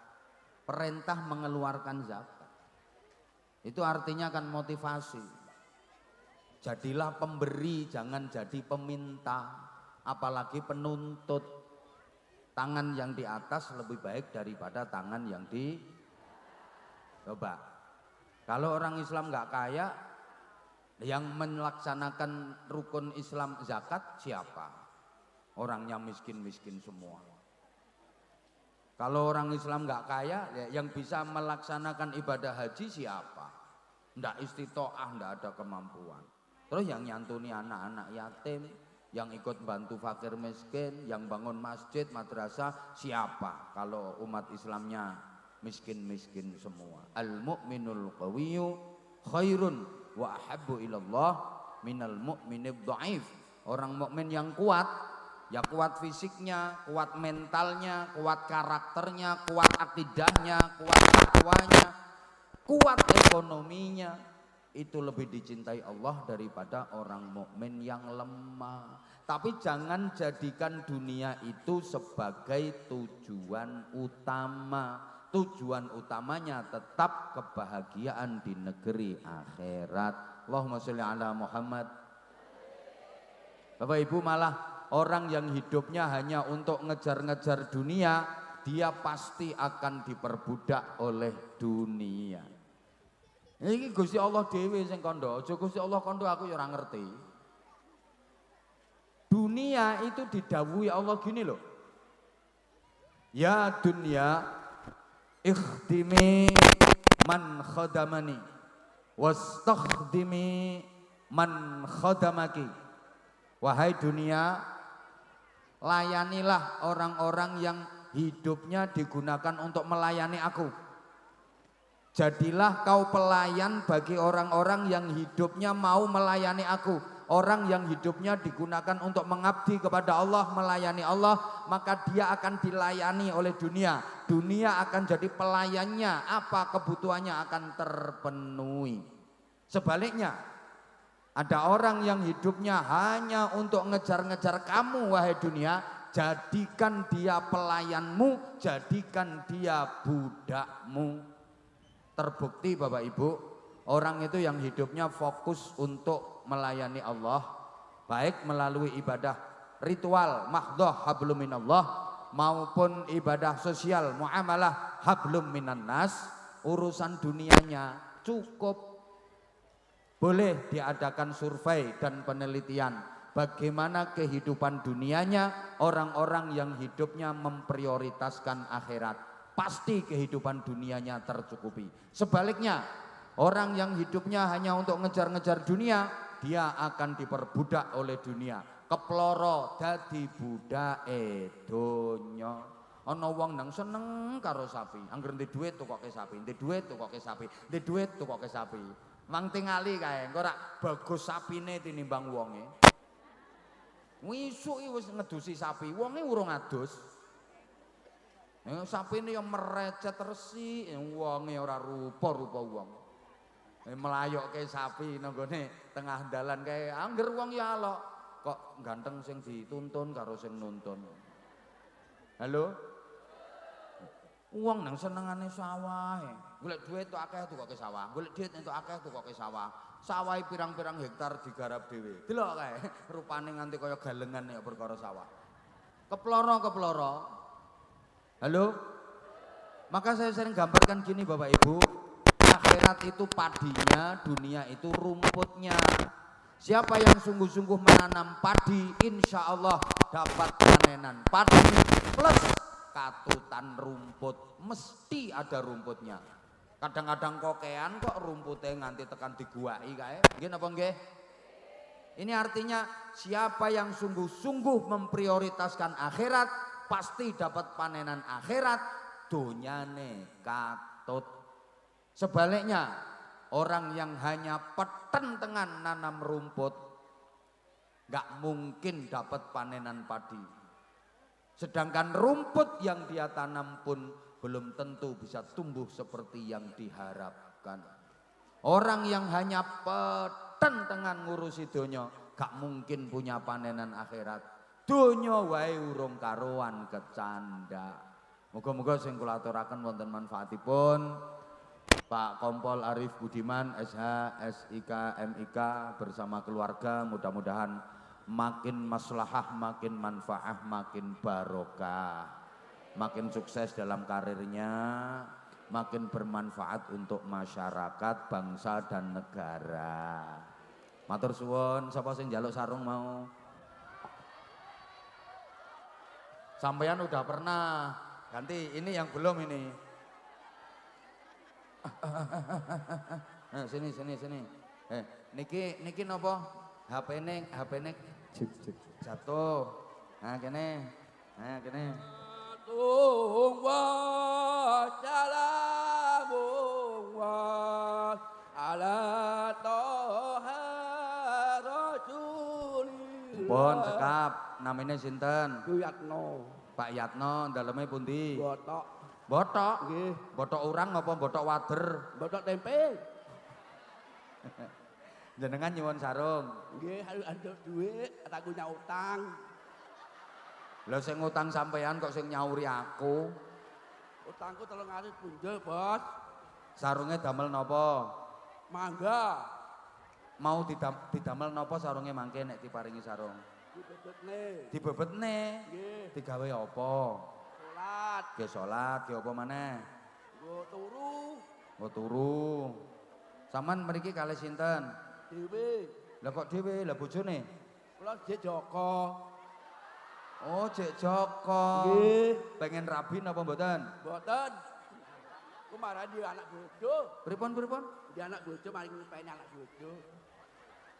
perintah mengeluarkan zakat. Itu artinya kan motivasi. Jadilah pemberi, jangan jadi peminta, apalagi penuntut. Tangan yang di atas lebih baik daripada tangan yang di. Coba, kalau orang Islam nggak kaya, yang melaksanakan rukun Islam zakat siapa? Orangnya miskin-miskin semua. Kalau orang Islam nggak kaya, yang bisa melaksanakan ibadah haji siapa? Nggak istitoah, nggak ada kemampuan. Terus yang nyantuni anak-anak yatim, yang ikut bantu fakir miskin, yang bangun masjid, madrasah, siapa? Kalau umat Islamnya miskin-miskin semua. Al-mu'minul qawiyyu khairun wa ahabbu ilallah minal mu'minid dhaif. Orang mukmin yang kuat, ya kuat fisiknya, kuat mentalnya, kuat karakternya, kuat akidahnya, kuat takwanya, kuat ekonominya, itu lebih dicintai Allah daripada orang mukmin yang lemah. Tapi jangan jadikan dunia itu sebagai tujuan utama. Tujuan utamanya tetap kebahagiaan di negeri akhirat. Allahumma sholli ala Muhammad. Bapak Ibu, malah orang yang hidupnya hanya untuk ngejar-ngejar dunia, dia pasti akan diperbudak oleh dunia. Ini Gusti Allah dhewe sing kandha, aja Gusti Allah kandha aku ya ora ngerti. Dunia itu didhawuhi Allah gini loh. Ya dunya ikhdimi man khadamani wastakhdimi man khadamaki. Wahai dunia, layanilah orang-orang yang hidupnya digunakan untuk melayani aku. Jadilah kau pelayan bagi orang-orang yang hidupnya mau melayani aku. Orang yang hidupnya digunakan untuk mengabdi kepada Allah, melayani Allah, maka dia akan dilayani oleh dunia. Dunia akan jadi pelayannya, apa kebutuhannya akan terpenuhi. Sebaliknya, ada orang yang hidupnya hanya untuk ngejar-ngejar kamu, wahai dunia, jadikan dia pelayanmu, jadikan dia budakmu. Terbukti Bapak Ibu, orang itu yang hidupnya fokus untuk melayani Allah, baik melalui ibadah ritual mahdhah hablum minallah maupun ibadah sosial muamalah hablum minan nas, urusan dunianya cukup. Boleh diadakan survei dan penelitian bagaimana kehidupan dunianya orang-orang yang hidupnya memprioritaskan akhirat. Pasti kehidupan dunianya tercukupi. Sebaliknya, orang yang hidupnya hanya untuk ngejar-ngejar dunia, dia akan diperbudak oleh dunia. Keploro dadi budake donya. Ana wong nang seneng karo sapi, anggere ndek dhuwit tukoke sapi, ndek dhuwit tukoke sapi, ndek dhuwit tukoke sapi. Mang tingali kae, engko ora bagus sapine tinimbang wonge. Wisuk wis ngedusi sapi, wonge urung adus. Sapine yang merecet resik, wonge ora rupa-rupa wong. Melayokke sapi nang gone tengah dalan kae, angger wong ya alok. Kok ganteng sing dituntun karo sing nuntun. Halo? Wong nang senengane sawah. Golek duit tok akeh tukoke sawah. Golek duit entuk akeh tukoke sawah. Sawah pirang-pirang hektar digarap dhewe. Delok kae, rupane nganti kaya galengan ya perkara sawah. Keploro. Halo? Maka saya sering gambarkan gini Bapak Ibu. Akhirat itu padinya, dunia itu rumputnya. Siapa yang sungguh-sungguh menanam padi, insya Allah dapat panenan padi plus katutan rumput, mesti ada rumputnya. Kadang-kadang kokean kok rumputnya nganti tekan diguai kae. Nggih napa nggih? Ini artinya siapa yang sungguh-sungguh memprioritaskan akhirat pasti dapat panenan akhirat, donyane katut. Sebaliknya, orang yang hanya petentengan nanam rumput gak mungkin dapat panenan padi. Sedangkan rumput yang dia tanam pun belum tentu bisa tumbuh seperti yang diharapkan. Orang yang hanya petentengan ngurusi donya gak mungkin punya panenan akhirat. Donya wae urung karuan kecanda. Moga-moga sing kula aturaken wonten manfaatipun. Pak Kompol Arif Budiman, SH, SIK, MIK bersama keluarga mudah-mudahan makin maslahah, makin manfaah, makin barokah, makin sukses dalam karirnya, makin bermanfaat untuk masyarakat, bangsa dan negara. Matur suwun, sapa sing njaluk sarung mau? Sampeyan udah pernah, ganti ini yang belum ini. Nah, sini. Niki napa? HP-ne jatuh. Nah, kene. Tung wa salamu wa ala toha rasulillah. Pun sekap, namanya sinten? Yatno. Pak Yatno, daleme pundi? Botok. Botok? Nggih. Botok urang apa botok wader? Botok tempe. Jenengan nyuwun sarung. Nggih, ada duit, aku nyautang. Lah sing ngutang sampean kok sing nyauri aku? Utangku 300 punjul, Bos. Sarungnya damel napa? Mangga. Mau didamel napa sarungnya mangke nek diparingi sarung? Dibebetne. Dibebetne. Nggih. Digawe apa? Salat. Ge salat, ge apa maneh? Nggo turu. Oh turu. Saman mriki kalih sinten? Dewe. Lah kok dhewe? Lah bojone? Kula jek Joko. Oh, Cek Joko. Nggih. Pengen rabi napa mboten? Mboten. Ku marah dia anak bojo. Pripun? Dia anak bojo maling ngopeni anak bojo.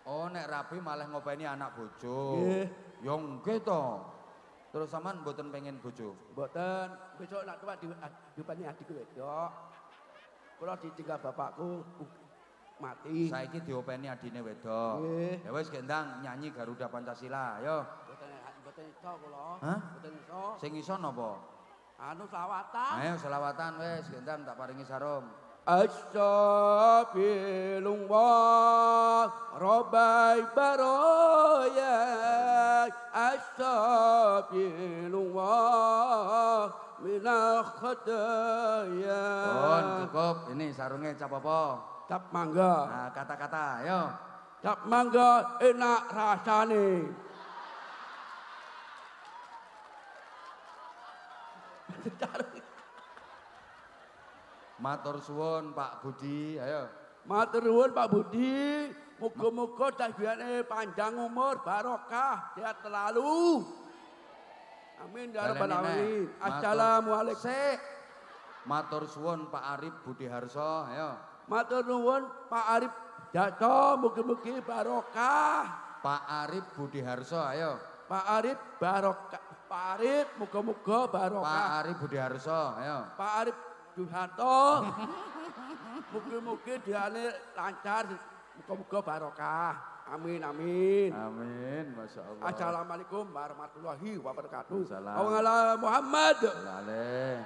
Oh, nek rabi malah ngopeni anak bojo. Nggih. Ya nggih to. Terus sampean mboten pengen bojo? Mboten. Besok nak tuwa diopeni adik wedok. Kula ditinggal bapakku mati. Saiki diopeni adine wedok. Nggih. Ya wis gendang nyanyi Garuda Pancasila, ayo. Mboten iso kula. Hah? Mboten iso. Sing iso napa? Anu selawatan. Ayo selawatan wis gendang tak paringi sarung. Astaghfirullah Rabbil baraya Astaghfirullah minal khataya. Pun cukup, ini sarungnya cap apa? Cap mangga. Nah, kata-kata, ayo. Cap mangga enak rasane. Matur suwun Pak Budi, ayo. Matur nuwun Pak Budi, muga-muga dahyane panjang umur, barokah, sehat selalu. Amin ya rabbal alamin. Assalamualaikum. Sik. Matur suwun Pak Arif Budi Harso, ayo. Matur nuwun Pak Arif Dato, mugi-mugi barokah. Pak Arif Budi Harso, ayo. Pak Arif barokah. Pak Arif muga-muga barokah. Pak Arif Budi Harso, ayo. Pak Arif Duhanto, mugi-mugi diane lancar, muga-muga barokah. Amin, amin. Amin, Masya Allah. Assalamualaikum warahmatullahi wabarakatuh. Waalaikumsalam. Awangala Muhammad. Lale.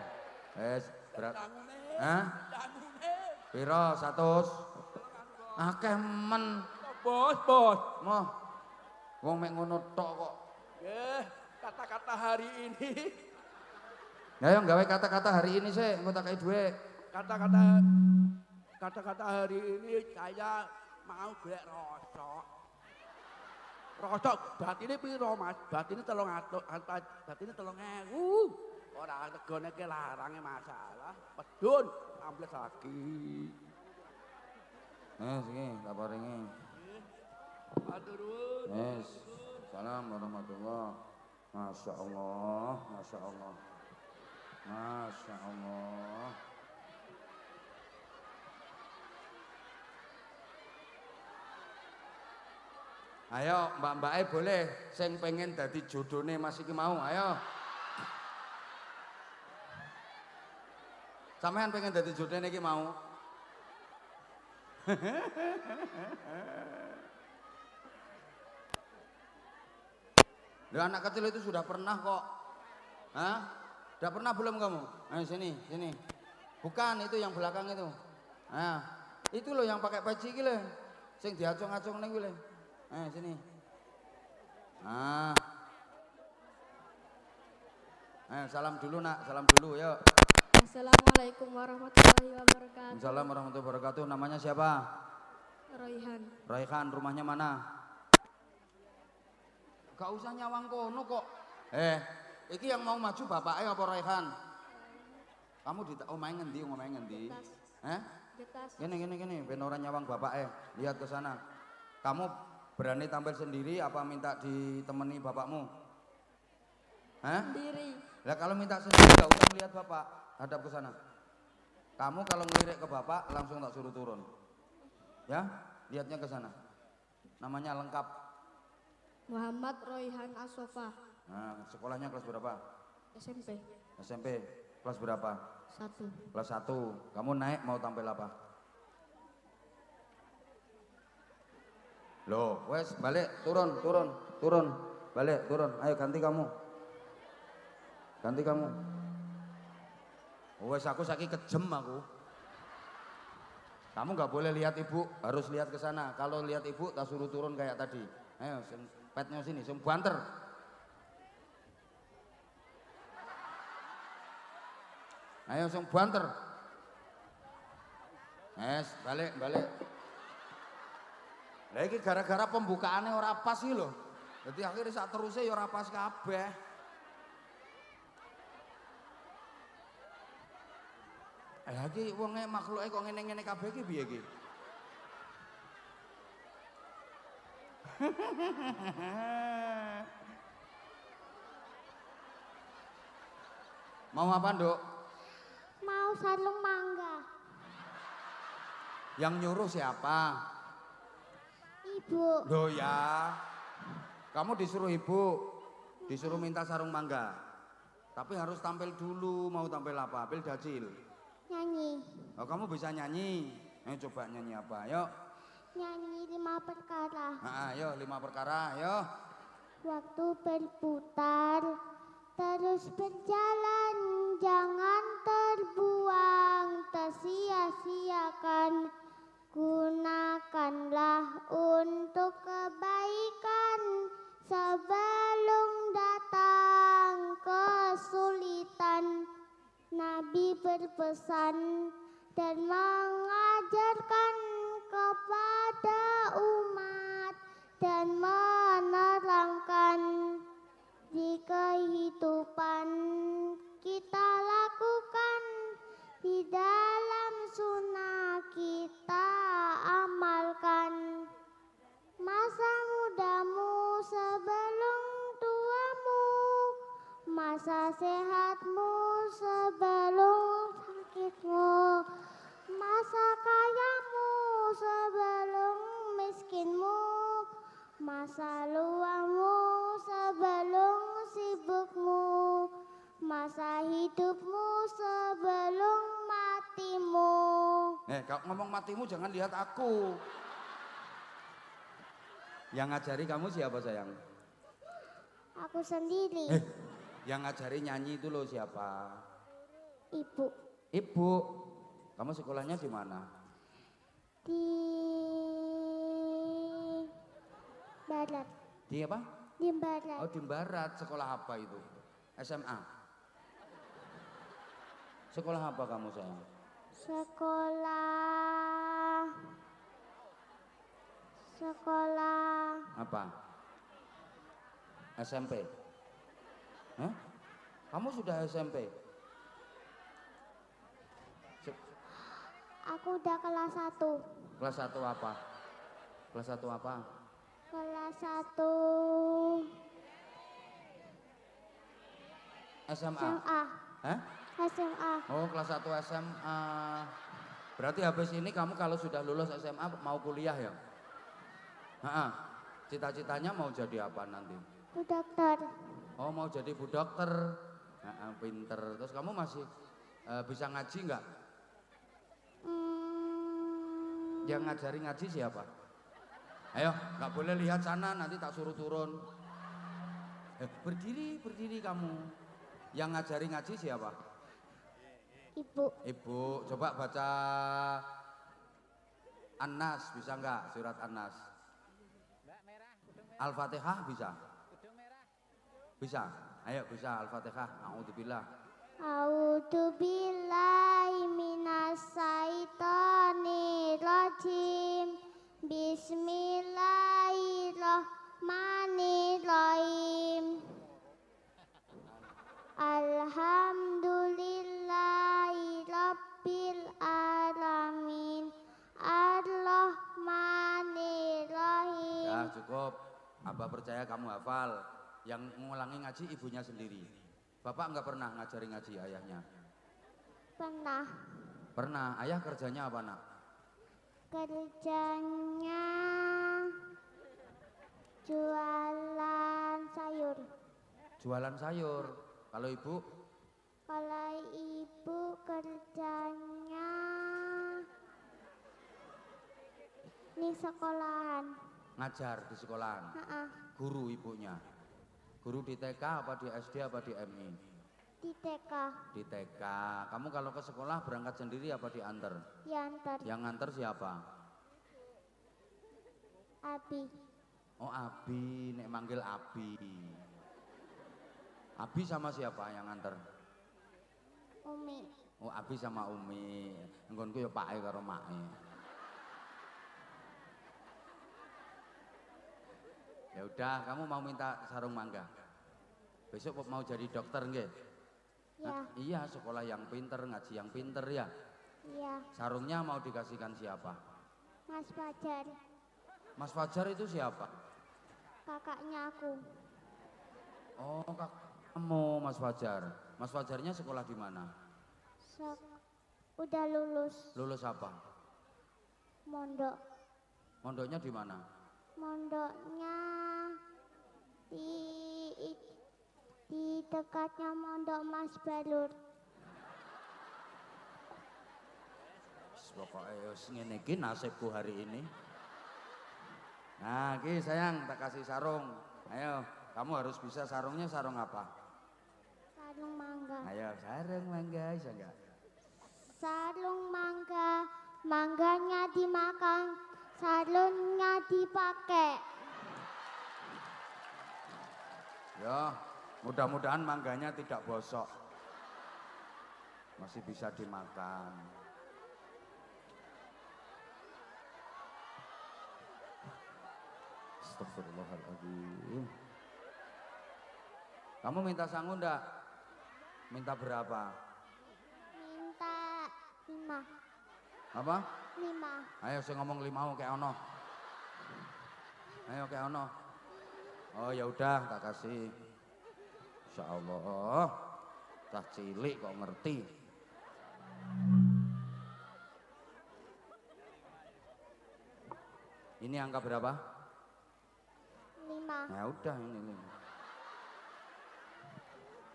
Berat. Dangune. Hah? Dangune. Piro 100? Akeh men. Bos. Moh. Wong mek ngono tok kok. Kata-kata hari ini Ayo gawe kata-kata hari ini sih, engko tak kei dhuwit. Kata-kata hari ini saya mau golek rosok. Rosok batine piro Mas? Batine 300, batine 3000. Ora regane ke larange masalah. Pedun ambles lagi. Iki tak paringi. Matur nuwun. Yes. Salam warahmatullah. Masya Allah, Masya Allah. Masya Allah. Ayo mbak-mbake boleh sing pengen dadi jodone Mas iki mau, ayo. Sampean pengen dadi jodone iki mau? Loh, anak kecil itu sudah pernah kok. Hah? Sudah pernah belum kamu? Ayo sini, sini. Bukan itu yang belakang itu. Nah, itu loh yang pakai peci iki lho. Sing diacung-acung ning kuwi lho. Ayo sini. Nah. Ayo salam dulu nak, salam dulu yuk. Assalamualaikum warahmatullahi wabarakatuh. Assalamualaikum warahmatullahi wabarakatuh. Namanya siapa? Raihan. Raihan, rumahnya mana? Gak usah nyawang kono kok. Iki yang mau maju bapaknya apa Raihan? Kamu di omahe ngendi, omahe ngendi? Getas. Gini, ben ora nyawang bapaknya. Lihat ke sana. Kamu berani tampil sendiri apa minta ditemani bapakmu? Sendiri. Lah kalau minta sendiri gak usah melihat bapak, hadap ke sana. Kamu kalau ngelirik ke bapak langsung tak suruh turun. Ya, lihatnya ke sana. Namanya lengkap. Muhammad Raihan Asofa. Nah, sekolahnya kelas berapa? SMP. SMP. Kelas berapa? 1. Kelas 1. Kamu naik mau tampil apa? Loh, wes balik, turun. Balik, turun. Ayo ganti kamu. Ganti kamu. Wes aku saiki kejem aku. Kamu nggak boleh lihat ibu, harus lihat ke sana. Kalau lihat ibu, tak suruh turun kayak tadi. Ayo, petnya sini, banter. Ayo, banter. Balik. Lah iki gara-gara pembukaannya ora pas iki lho. Jadi akhirnya saat terusnya ya ora pas kabeh. Lagi wonge makhluke kok ngene-ngene kabeh iki piye iki? Mau apa, Nduk? Mau sarung mangga. Yang nyuruh siapa? Ibu. Loh ya. Kamu disuruh ibu, disuruh minta sarung mangga. Tapi harus tampil dulu, mau tampil apa? Tampil dajil. Nyanyi. Oh, kamu bisa nyanyi. Ayo coba nyanyi apa? Yuk. Nyanyi 5 perkara. Ayo 5 perkara, ayo. Waktu berputar, terus berjalan, jangan terbuang, tersia-siakan. Gunakanlah untuk kebaikan sebelum datang kesulitan. Nabi berpesan dan mengajarkan kepada umat dan menerangkan di kehidupan kita lakukan, di dalam sunnah kita amalkan. Masa mudamu sebelum tuamu, masa sehatmu sebelum sakitmu, masa kayamu sebelum miskinmu, masa luangmu sebelum sibukmu, masa hidupmu sebelum matimu. Kalau ngomong matimu jangan lihat aku. Yang ngajari kamu siapa sayang? Aku sendiri. Yang ngajari nyanyi itu loh siapa? Ibu. Ibu. Kamu sekolahnya di mana? Di barat. Di apa? Di barat. Oh di barat. Sekolah apa itu? SMA? Sekolah apa kamu sayang? Sekolah. Sekolah. Apa? SMP? Hah? Kamu sudah SMP? Aku udah kelas 1. Kelas 1 apa? Kelas 1 apa? Kelas 1 SMA? SMA. Hah? SMA. Oh, kelas 1 SMA. Berarti habis ini kamu kalau sudah lulus SMA mau kuliah ya? Heeh. Cita-citanya mau jadi apa nanti? Bu dokter. Oh, mau jadi bu dokter. Heeh, pinter. Terus kamu masih bisa ngaji nggak? Yang ngajari ngaji siapa? Ayo, nggak boleh lihat sana, nanti tak suruh turun. Berdiri, berdiri kamu. Yang ngajari ngaji siapa? Ibu. Ibu, coba baca An-Nas, bisa nggak surat An-Nas? Al-Fatihah bisa? Bisa? Ayo bisa Al-Fatihah. A'udzubillah. A'udzubillahi minasyaitonirrajim. Bismillahirrahmanirrahim. Alhamdulillahi rabbil alamin. Ar-Rahmanirrahim. Ya cukup. Abah percaya kamu hafal. Yang mengulangi ngaji ibunya sendiri. Bapak nggak pernah ngajari ngaji ayahnya? Pernah. Pernah. Ayah kerjanya apa nak? Kerjanya jualan sayur. Jualan sayur. Kalau ibu? Kalau ibu kerjanya di sekolahan. Ngajar di sekolahan. Guru ibunya. Guru di TK apa di SD apa di MI? Di TK. Di TK. Kamu kalau ke sekolah berangkat sendiri apa diantar? Diantar. Yang nganter siapa? Abi. Oh Abi, nek manggil Abi. Abi sama siapa yang nganter? Umi. Oh Abi sama Umi. Nggonku ya pake karo make. Ya udah, kamu mau minta sarung mangga. Besok mau jadi dokter nggih? Ya. Iya, sekolah yang pinter, ngaji yang pinter ya. Iya. Sarungnya mau dikasihkan siapa? Mas Fajar. Mas Fajar itu siapa? Kakaknya aku. Oh, kamu Mas Fajar. Mas Fajarnya sekolah di mana? Udah lulus. Lulus apa? Mondok. Mondoknya di mana? Mondoknya di dekatnya Mondok Mas Balur. Pokoknya ngene iki nasibku hari ini. Nah, Ki sayang tak kasih sarung. Ayo, kamu harus bisa sarungnya sarung apa? Sarung mangga. Ayo, sarung mangga bisa enggak? Sarung mangga, mangganya dimakan, sarungnya dipakai. Ya, mudah-mudahan mangganya tidak bosok. Masih bisa dimakan. Astagfirullahaladzim. Kamu minta sangu enggak? Minta berapa? Minta 5. Apa? 5. Ayo saya ngomong 5 kayak ono. Ayo kayak ono. Oh ya udah tak kasih. Insya Allah. Cah cilik kok ngerti. Ini angka berapa? 5. Ya udah ini.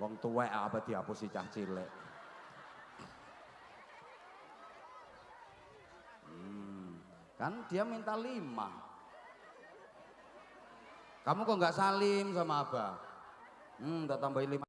Wong tuwek apa dihapusi cah cilik. Kan dia minta 5. Kamu kok nggak salim sama Abah? Tak tambahin 5.